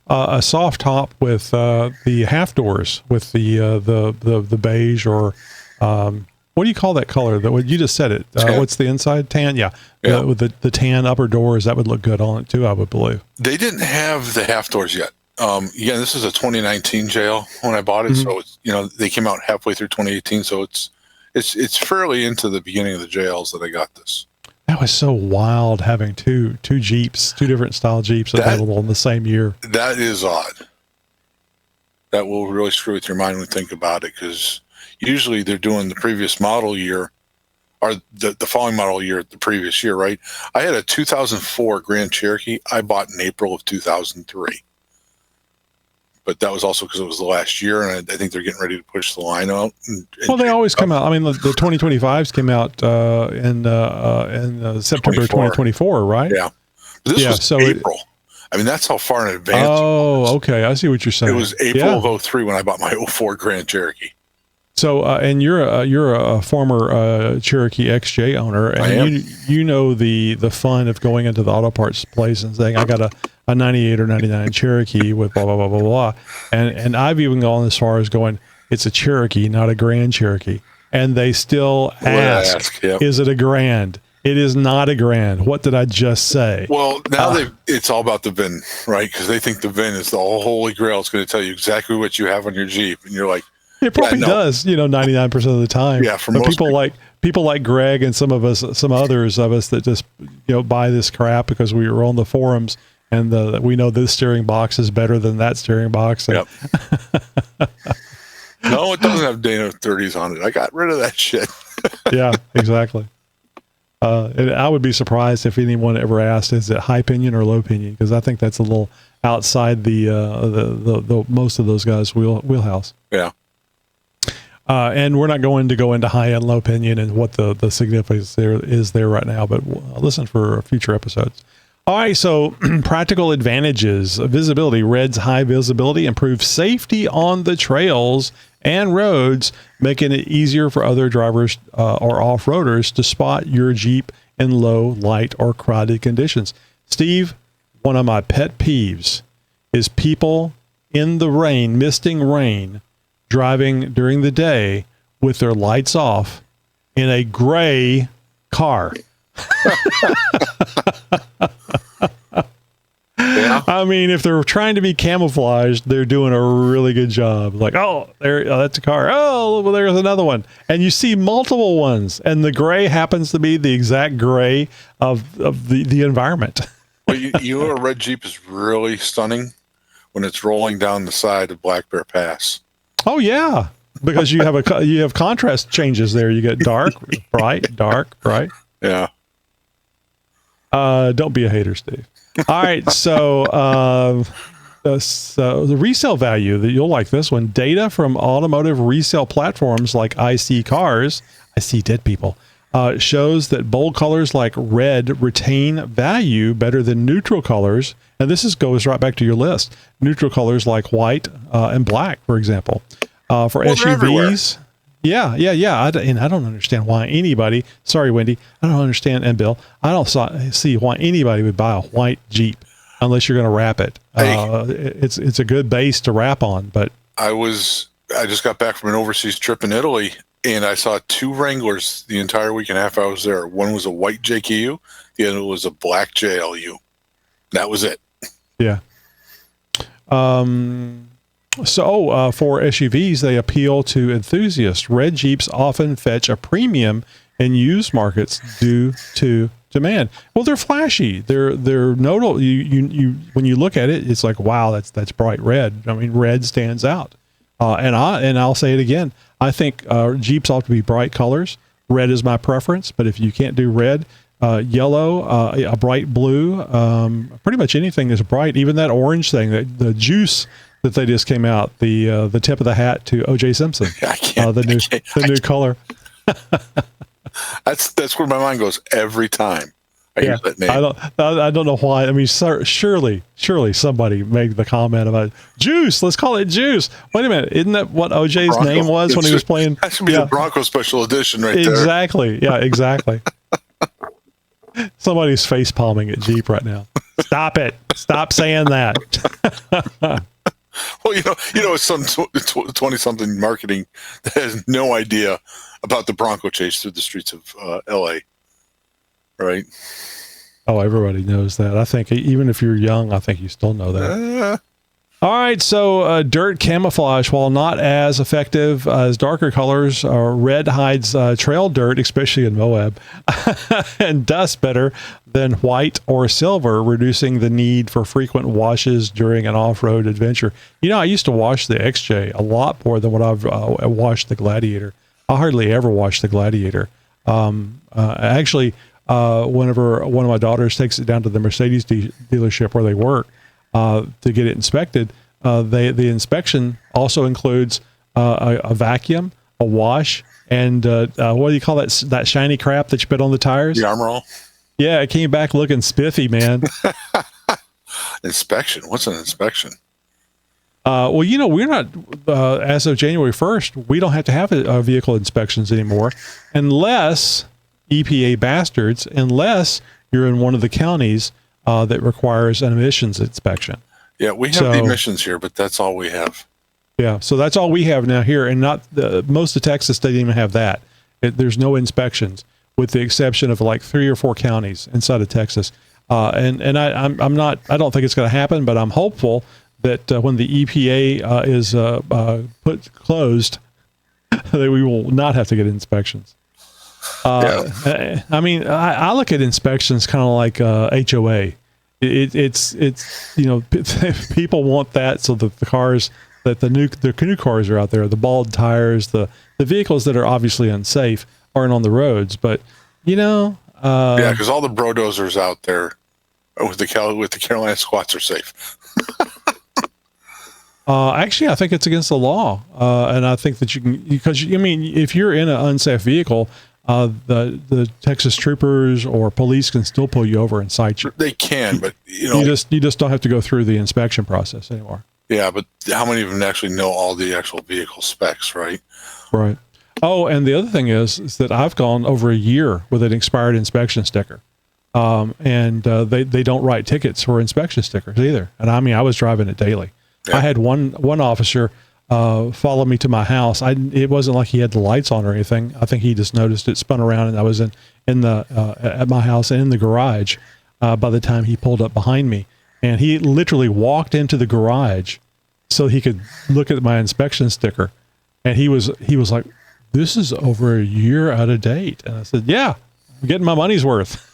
A soft top with the half doors with the beige or what do you call that color? You just said it. What's the inside? Tan. Yeah. With the tan upper doors, that would look good on it too, I would believe. They didn't have the half doors yet. Again, this is a 2019 jail when I bought it, so it's, they came out halfway through 2018, so it's fairly into the beginning of the jails that I got this. That was so wild having two Jeeps, 2 different style Jeeps available in the same year. That is odd. That will really screw with your mind when you think about it, because usually they're doing the previous model year or the following model year the previous year, right? I had a 2004 Grand Cherokee I bought in April of 2003. But that was also because it was the last year, and I think they're getting ready to push the line out. Well, they always come out. I mean, the 2025s came out in September 2024, right? Yeah. But this was April. I mean, that's how far in advance. Oh, okay. I see what you're saying. It was April of 03 when I bought my 04 Grand Cherokee. So, and you're a former Cherokee XJ owner, and you know the fun of going into the auto parts place and saying, I got a 98 or 99 Cherokee with blah, blah, blah, blah, blah. And I've even gone as far as going, it's a Cherokee, not a Grand Cherokee. And they still ask, is it a Grand? It is not a grand. What did I just say? Well, now it's all about the VIN, right? Because they think the VIN is the holy grail. It's going to tell you exactly what you have on your Jeep, and you're like, it probably does. 99% of the time. Yeah, for but most people like Greg and some others of us that just buy this crap because we were on the forums and we know this steering box is better than that steering box. And yep. No, it doesn't have Dana 30s on it. I got rid of that shit. Yeah, exactly. And I would be surprised if anyone ever asked, is it high pinion or low pinion? Because I think that's a little outside the most of those guys' wheelhouse. Yeah. And we're not going to go into high and low pinion and what the significance is there right now, but listen for future episodes. All right, so practical advantages. Visibility. Red's high visibility improves safety on the trails and roads, making it easier for other drivers or off-roaders to spot your Jeep in low, light, or crowded conditions. Steve, one of my pet peeves is people in the rain, misting rain, driving during the day with their lights off in a gray car. Yeah. I mean, if they're trying to be camouflaged, they're doing a really good job. Like, that's a car. Oh, well, there's another one. And you see multiple ones. And the gray happens to be the exact gray of the environment. Well, you know, a red Jeep is really stunning when it's rolling down the side of Black Bear Pass. Oh, yeah. Because you have contrast changes there. You get dark, bright, dark, bright. Yeah. Don't be a hater, Steve. All right, so the resale value, that you'll like this one. Data from automotive resale platforms like IC Cars, I see dead people, shows that bold colors like red retain value better than neutral colors. And this goes right back to your list. Neutral colors like white and black, for example. For SUVs. Yeah. I don't understand why anybody, sorry, Wendy, I don't understand, and Bill, I don't see why anybody would buy a white Jeep unless you're going to wrap it. It's a good base to wrap on, but I just got back from an overseas trip in Italy, and I saw two Wranglers the entire week and a half I was there. One was a white JKU, the other was a black JLU. That was it. Yeah. So for SUVs, they appeal to enthusiasts. Red Jeeps often fetch a premium in used markets due to demand. Well, they're flashy. They're notable. You when you look at it, it's like, wow, that's bright red. I mean, red stands out. And I'll say it again. I think Jeeps ought to be bright colors. Red is my preference, but if you can't do red, yellow, a bright blue, pretty much anything that's bright. Even that orange thing, the juice that they just came out, the tip of the hat to O.J. Simpson, the new color. That's where my mind goes every time I hear that name. I don't know why. I mean, surely somebody made the comment about juice. Let's call it juice. Wait a minute, isn't that what O.J.'s name was when he was playing? That should be the Bronco Special Edition, right there. Exactly. Yeah, exactly. Somebody's face palming at Jeep right now. Stop it! Stop saying that. Well, you know, some 20-something marketing that has no idea about the Bronco chase through the streets of L.A. Right? Oh, everybody knows that. I think even if you're young, I think you still know that. All right, so dirt camouflage, while not as effective as darker colors, red hides trail dirt, especially in Moab, and dust better than white or silver, reducing the need for frequent washes during an off-road adventure. You know, I used to wash the XJ a lot more than what I've washed the Gladiator. I hardly ever wash the Gladiator. Actually, whenever one of my daughters takes it down to the Mercedes dealership where they work, to get it inspected, the inspection also includes a vacuum, a wash, and what do you call that shiny crap that you put on the tires? The armor all. Yeah, it came back looking spiffy, man. Inspection? What's an inspection? Well, you know, we're not as of January 1st. We don't have to have vehicle inspections anymore, unless EPA bastards, unless you're in one of the counties that requires an emissions inspection. Yeah, we have the emissions here, but that's all we have. Yeah, so that's all we have now here, and not most of Texas doesn't even have that. There's no inspections. with the exception of like 3 or 4 counties inside of Texas. And I'm not, I don't think it's going to happen, but I'm hopeful that when the EPA is closed, that we will not have to get inspections. I mean, I look at inspections kind of like HOA. It's people want that so that the cars, that the new cars are out there, the bald tires, the vehicles that are obviously unsafe aren't on the roads. But because all the brodozers out there with the Carolina squats are safe. Actually, I think it's against the law, and I think that you can, because if you're in an unsafe vehicle, the Texas troopers or police can still pull you over and cite you. They can, but you just don't have to go through the inspection process anymore. Yeah, but how many of them actually know all the actual vehicle specs, right? Right. Oh, and the other thing is that I've gone over a year with an expired inspection sticker, and they don't write tickets for inspection stickers either. And I was driving it daily. Yeah. I had one officer follow me to my house. It wasn't like he had the lights on or anything. I think he just noticed it spun around, and I was in the at my house and in the garage by the time he pulled up behind me. And he literally walked into the garage so he could look at my inspection sticker. And he was like, "This is over a year out of date." And I said, "Yeah, I'm getting my money's worth."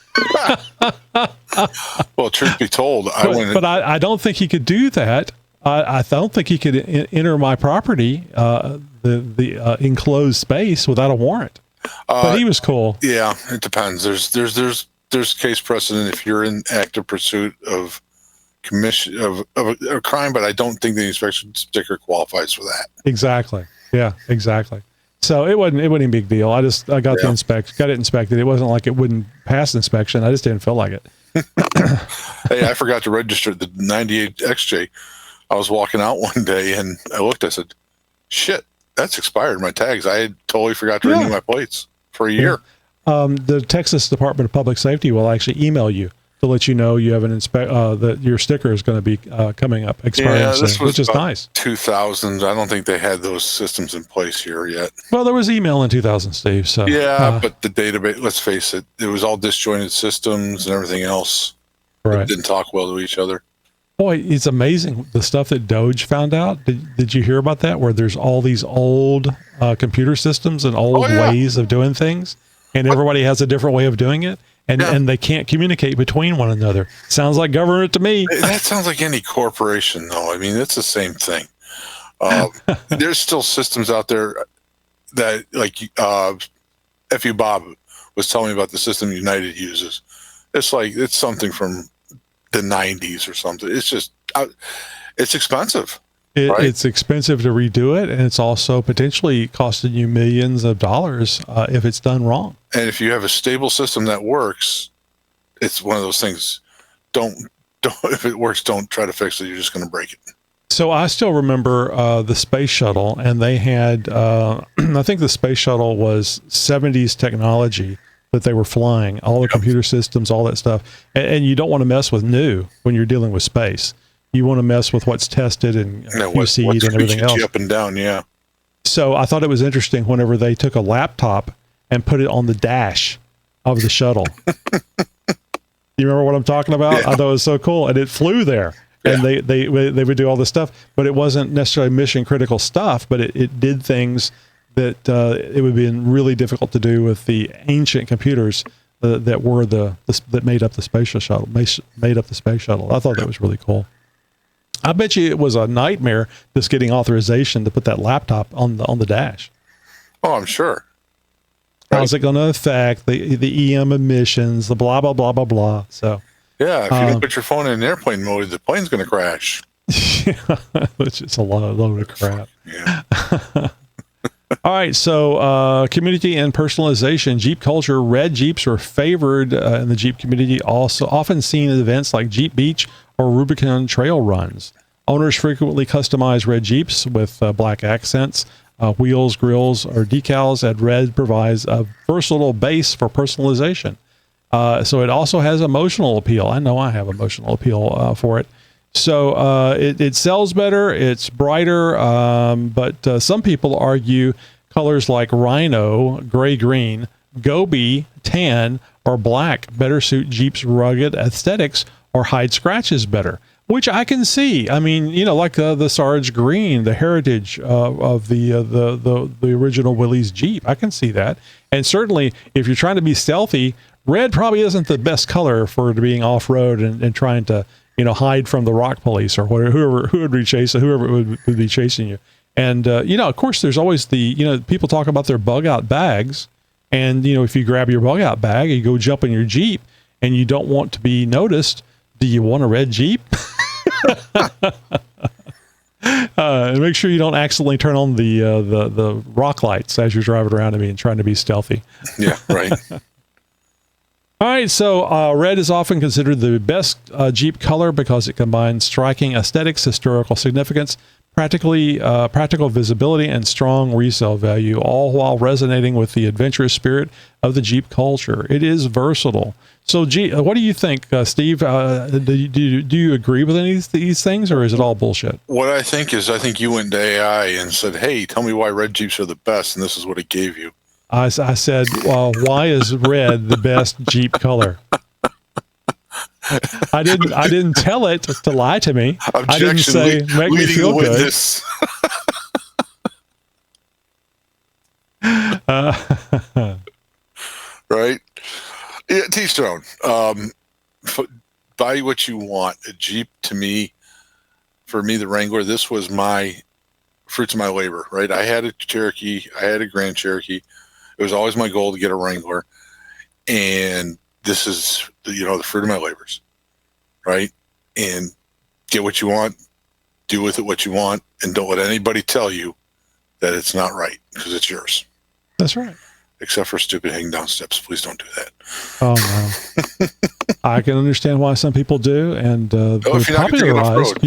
Well, truth be told, I don't think he could do that. I don't think he could enter my property, the enclosed space, without a warrant. But he was cool. Yeah, it depends. There's case precedent if you're in active pursuit of commission of a crime, but I don't think the inspection sticker qualifies for that. Exactly. Yeah, exactly. So it wasn't a big deal. I got it inspected. It wasn't like it wouldn't pass inspection. I just didn't feel like it. Hey, I forgot to register the 98 XJ. I was walking out one day and I looked, I said, "Shit, that's expired. My tags. I had totally forgot to renew my plates for a year." The Texas Department of Public Safety will actually email you to let you know you have that your sticker is going to be coming up, expiring soon, which is nice. 2000s. I don't think they had those systems in place here yet. Well, there was email in 2000, Steve. So but the database, let's face it, it was all disjointed systems and everything else. Right. It didn't talk well to each other. Boy, it's amazing the stuff that Doge found out. Did you hear about that? Where there's all these old computer systems and old ways of doing things, and everybody has a different way of doing it, and they can't communicate between one another. Sounds like government to me. That sounds like any corporation, though. I mean, it's the same thing. There's still systems out there that, like, F.U. Bob was telling me about the system United uses. It's like it's something from the 90s or something. It's just it's expensive. Right? It's expensive to redo it, and it's also potentially costing you millions of dollars if it's done wrong. And if you have a stable system that works, it's one of those things. Don't if it works, don't try to fix it. You're just going to break it. So I still remember the space shuttle, and they had I think the space shuttle was 70s technology that they were flying, all the computer systems, all that stuff. And you don't want to mess with new when you're dealing with space. You want to mess with what's tested and QC'd and everything else. Up and down, yeah. So I thought it was interesting whenever they took a laptop and put it on the dash of the shuttle. You remember what I'm talking about? Yeah. I thought it was so cool. And it flew there. Yeah. And they would do all this stuff, but it wasn't necessarily mission critical stuff, but it did things that it would be really difficult to do with the ancient computers that were that made up the space shuttle. Made up the space shuttle. I thought that was really cool. I bet you it was a nightmare just getting authorization to put that laptop on the dash. Oh, I'm sure. How's it going to affect the EM emissions? The blah blah blah blah blah. So yeah, if you don't put your phone in airplane mode, the plane's going to crash. Yeah, which is a load of crap. Yeah. All right, so community and personalization. Jeep culture. Red Jeeps are favored in the Jeep community, also often seen at events like Jeep Beach or Rubicon Trail runs. Owners frequently customize red Jeeps with black accents, wheels, grills, or decals, and red provides a versatile base for personalization. So it also has emotional appeal. I know I have emotional appeal for it. So it sells better, it's brighter, but some people argue colors like rhino, gray-green, Gobi, tan, or black better suit Jeep's rugged aesthetics or hide scratches better? Which I can see. I mean, like the Sarge Green, the heritage of the original Willys Jeep. I can see that. And certainly, if you're trying to be stealthy, red probably isn't the best color for being off road and trying to hide from the rock police or whoever would be chasing you. And of course, there's always the people talk about their bug out bags, and if you grab your bug out bag and you go jump in your Jeep and you don't want to be noticed, do you want a red Jeep? And make sure you don't accidentally turn on the rock lights as you're driving around and trying to be stealthy. Yeah, right. All right, so red is often considered the best Jeep color because it combines striking aesthetics, historical significance, practical visibility, and strong resale value, all while resonating with the adventurous spirit of the Jeep culture. It is versatile. So, what do you think, Steve? Do you agree with any of these things, or is it all bullshit? What I think you went to AI and said, "Hey, tell me why red Jeeps are the best," and this is what it gave you. I said, well, why is red the best Jeep color? I didn't tell it to lie to me. Objection, I didn't say make me feel good. Right? Yeah, teach their own. Buy what you want. A Jeep, to me, for me, the Wrangler, this was my fruits of my labor, right? I had a Cherokee. I had a Grand Cherokee. It was always my goal to get a Wrangler. And this is, the fruit of my labors, right? And get what you want, do with it what you want, and don't let anybody tell you that it's not right, because it's yours. That's right. Except for stupid hang down steps. Please don't do that. Oh, no. I can understand why some people do, and they're popularized.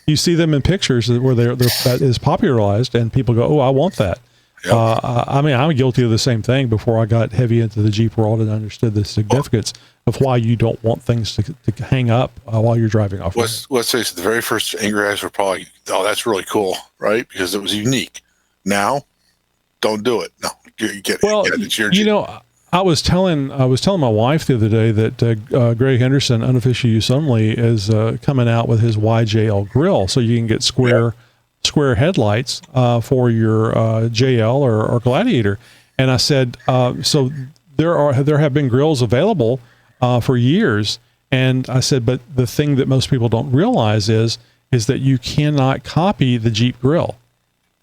You see them in pictures where that is popularized, and people go, "Oh, I want that." Yep. I'm guilty of the same thing before I got heavy into the Jeep world and understood the significance of why you don't want things to hang up while you're driving off. Let's say the very first Angry Eyes were probably, "Oh, that's really cool," right? Because it was unique. Now, don't do it. No, you get it. It's your Jeep. I was telling my wife the other day that Greg Henderson, unofficial use only, is coming out with his YJL grill, so you can get square headlights for your JL or Gladiator. And I said, so there have been grills available for years, and I said, but the thing that most people don't realize is that you cannot copy the Jeep grill.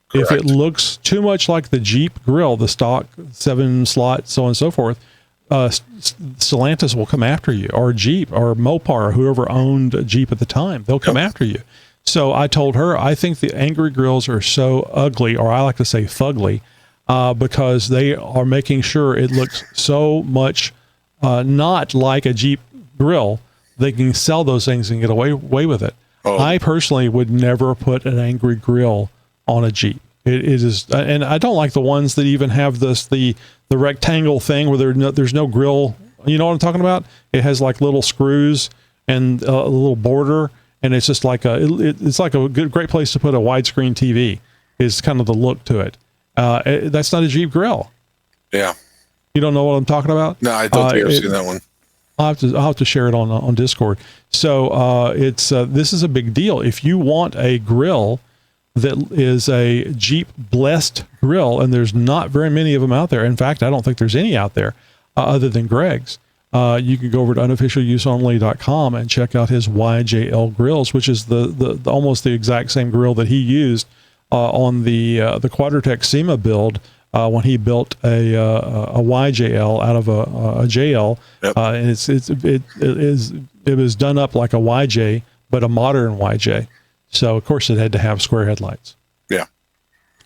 Correct. If it looks too much like the Jeep grill, the stock 7-slot, so on and so forth, Stellantis will come after you, or Jeep, or Mopar, or whoever owned Jeep at the time. They'll come after you. So I told her, I think the Angry grills are so ugly, or I like to say fugly, because they are making sure it looks so much not like a Jeep grill. They can sell those things and get away with it. Oh. I personally would never put an Angry grill on a Jeep. It is, and I don't like the ones that even have the rectangle thing where there's no grill. You know what I'm talking about? It has like little screws and a little border, and it's just like it's like a great place to put a widescreen TV. Is kind of the look to it. That's not a Jeep grill. Yeah. You don't know what I'm talking about? No, I don't think I've seen that one. I'll have to share it on Discord. So this is a big deal. If you want a grill that is a Jeep blessed grill, and there's not very many of them out there. In fact, I don't think there's any out there other than Greg's. You can go over to unofficialuseonly.com and check out his YJL grills, which is the almost the exact same grill that he used on the Quadratec SEMA build when he built a YJL out of a JL. Yep. And it was done up like a YJ, but a modern YJ. So, of course, it had to have square headlights. Yeah.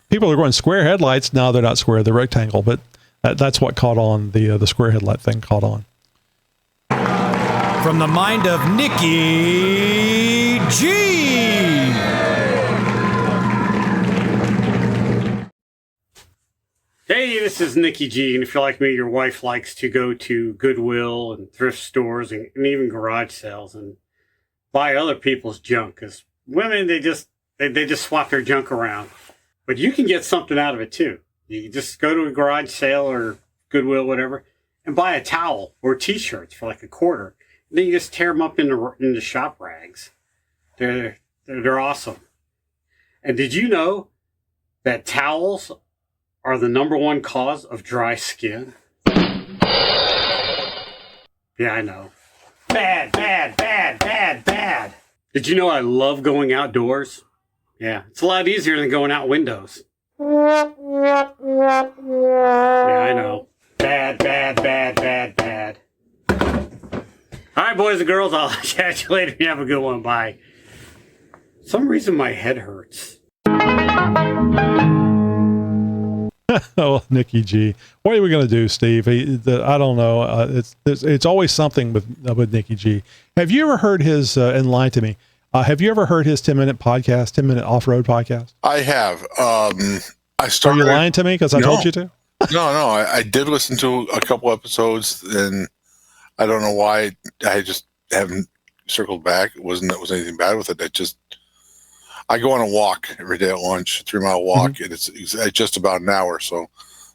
People are going square headlights. No, they're not square. They're rectangle. But that's what caught on. The square headlight thing caught on. From the mind of Nikki G. Hey, this is Nikki G. And if you're like me, your wife likes to go to Goodwill and thrift stores and even garage sales and buy other people's junk, because women, they just swap their junk around. But you can get something out of it too. You can just go to a garage sale or Goodwill, whatever, and buy a towel or T-shirts for like $0.25. And then you just tear them up into shop rags. They're awesome. And did you know that towels are the #1 cause of dry skin? Yeah, I know. Bad. Did you know I love going outdoors? Yeah, it's a lot easier than going out windows. Yeah, I know. Bad. All right, boys and girls, I'll catch you later. You have a good one. Bye. For some reason my head hurts. Oh, Nikki G. What are we going to do, Steve? I don't know. It's always something with Nikki G. Have you ever heard his, and lie to me, have you ever heard his 10-minute podcast, 10-minute off-road podcast? I have. I started. Are you lying to me because I told you to? No. I did listen to a couple episodes, and I don't know why I just haven't circled back. It wasn't anything bad with it. I go on a walk every day at lunch, 3-mile walk, and it's just about an hour. So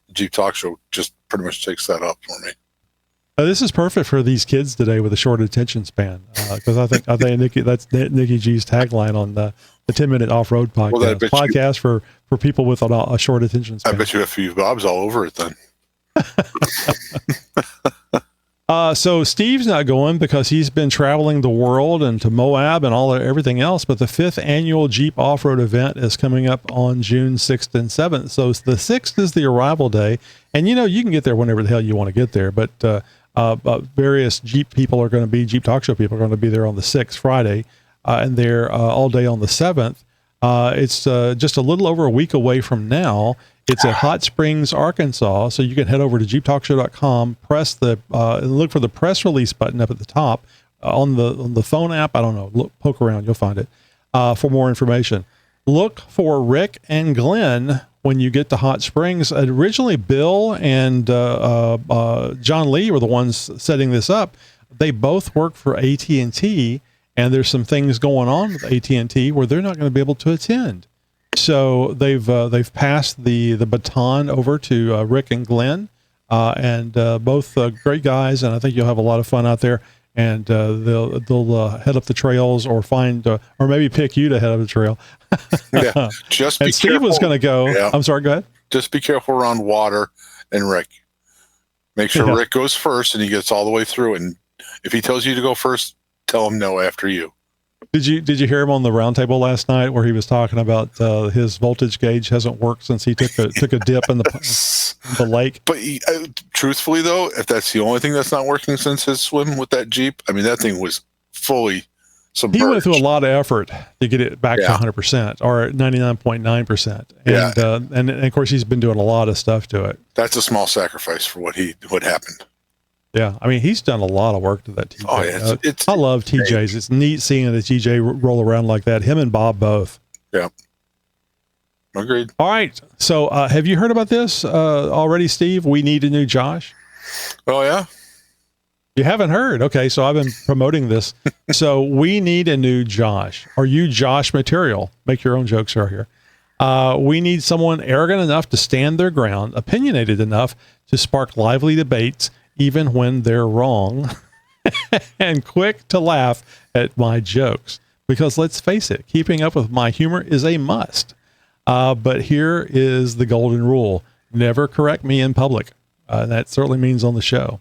the Jeep Talk Show just pretty much takes that up for me. This is perfect for these kids today with a short attention span, because I think that's Nikki G's tagline on the 10-minute off-road podcast. Well, podcast for people with a short attention span. I bet you have a few Bobs all over it then. So Steve's not going because he's been traveling the world and to Moab and everything else. But the 5th annual Jeep off-road event is coming up on June 6th and 7th. So the 6th is the arrival day, and you can get there whenever the hell you want to get there. But various Jeep people are going to be Jeep Talk Show people are going to be there on the 6th, Friday, and they're all day on the 7th. It's just a little over a week away from now. It's at Hot Springs, Arkansas. So you can head over to xjtalk.com, press look for the press release button up at the top on the phone app. I don't know. Poke around, you'll find it for more information. Look for Rick and Glenn when you get to Hot Springs. Originally, Bill and John Lee were the ones setting this up. They both work for AT&T, and there's some things going on with AT&T where they're not going to be able to attend. So they've passed the baton over to Rick and Glenn, and both great guys, and I think you'll have a lot of fun out there. And they'll head up the trails or find or maybe pick you to head up the trail. Yeah, just be and Steve careful. Was going to go. Yeah. I'm sorry. Go ahead. Just be careful around water and Rick. Make sure Rick goes first and he gets all the way through. And if he tells you to go first, tell him no after you. Did you hear him on the roundtable last night where he was talking about his voltage gauge hasn't worked since he took a dip in the lake? But truthfully, though, if that's the only thing that's not working since his swim with that Jeep, I mean, that thing was fully submerged. He went through a lot of effort to get it back to 100% or 99.9%. And of course, he's been doing a lot of stuff to it. That's a small sacrifice for what happened. Yeah, I mean, he's done a lot of work to that TJ. Oh, yeah, I love TJs. It's neat seeing the TJ roll around like that. Him and Bob both. Yeah. Agreed. All right. So have you heard about this already, Steve? We need a new Josh. Oh, yeah? You haven't heard. Okay, so I've been promoting this. So we need a new Josh. Are you Josh material? Make your own jokes right here. We need someone arrogant enough to stand their ground, opinionated enough to spark lively debates, even when they're wrong, and quick to laugh at my jokes. Because let's face it, keeping up with my humor is a must. But here is the golden rule. Never correct me in public. That certainly means on the show.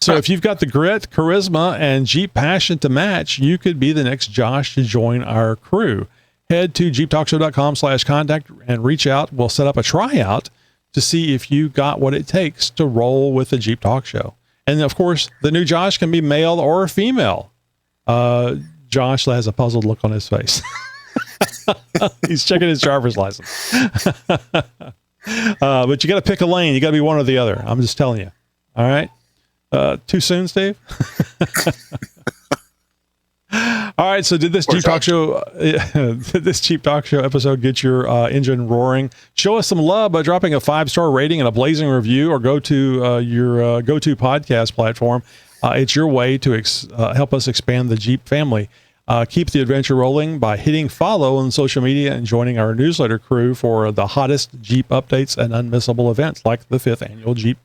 So if you've got the grit, charisma, and Jeep passion to match, you could be the next Josh to join our crew. Head to xjtalkshow.com/contact and reach out. We'll set up a tryout to see if you got what it takes to roll with the Jeep Talk Show. And of course, the new Josh can be male or female. Josh has a puzzled look on his face. He's checking his driver's license. But you got to pick a lane. You got to be one or the other. I'm just telling you. All right. Too soon, Steve? All right. So did this Jeep Talk Show episode get your engine roaring? Show us some love by dropping a 5-star rating and a blazing review, or go to your go-to podcast platform. It's your way to help us expand the Jeep family. Keep the adventure rolling by hitting follow on social media and joining our newsletter crew for the hottest Jeep updates and unmissable events like the 5th annual Jeep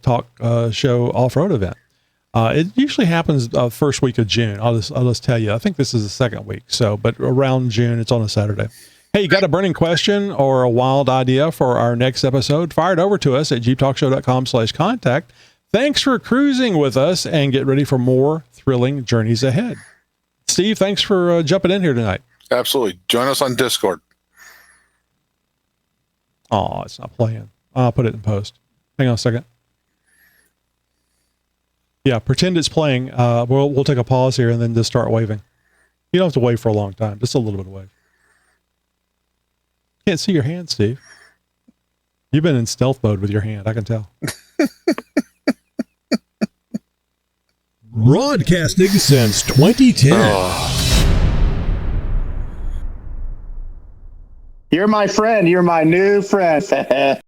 talk show off-road event. It usually happens first week of June. I'll just tell you. I think this is the second week. So, but around June, it's on a Saturday. Hey, you got a burning question or a wild idea for our next episode? Fire it over to us at xjtalk.com/contact. Thanks for cruising with us, and get ready for more thrilling journeys ahead. Steve, thanks for jumping in here tonight. Absolutely. Join us on Discord. Oh, it's not playing. I'll put it in post. Hang on a second. Yeah, pretend it's playing. We'll take a pause here and then just start waving. You don't have to wave for a long time. Just a little bit of wave. Can't see your hand, Steve. You've been in stealth mode with your hand. I can tell. Broadcasting since 2010. You're my friend. You're my new friend.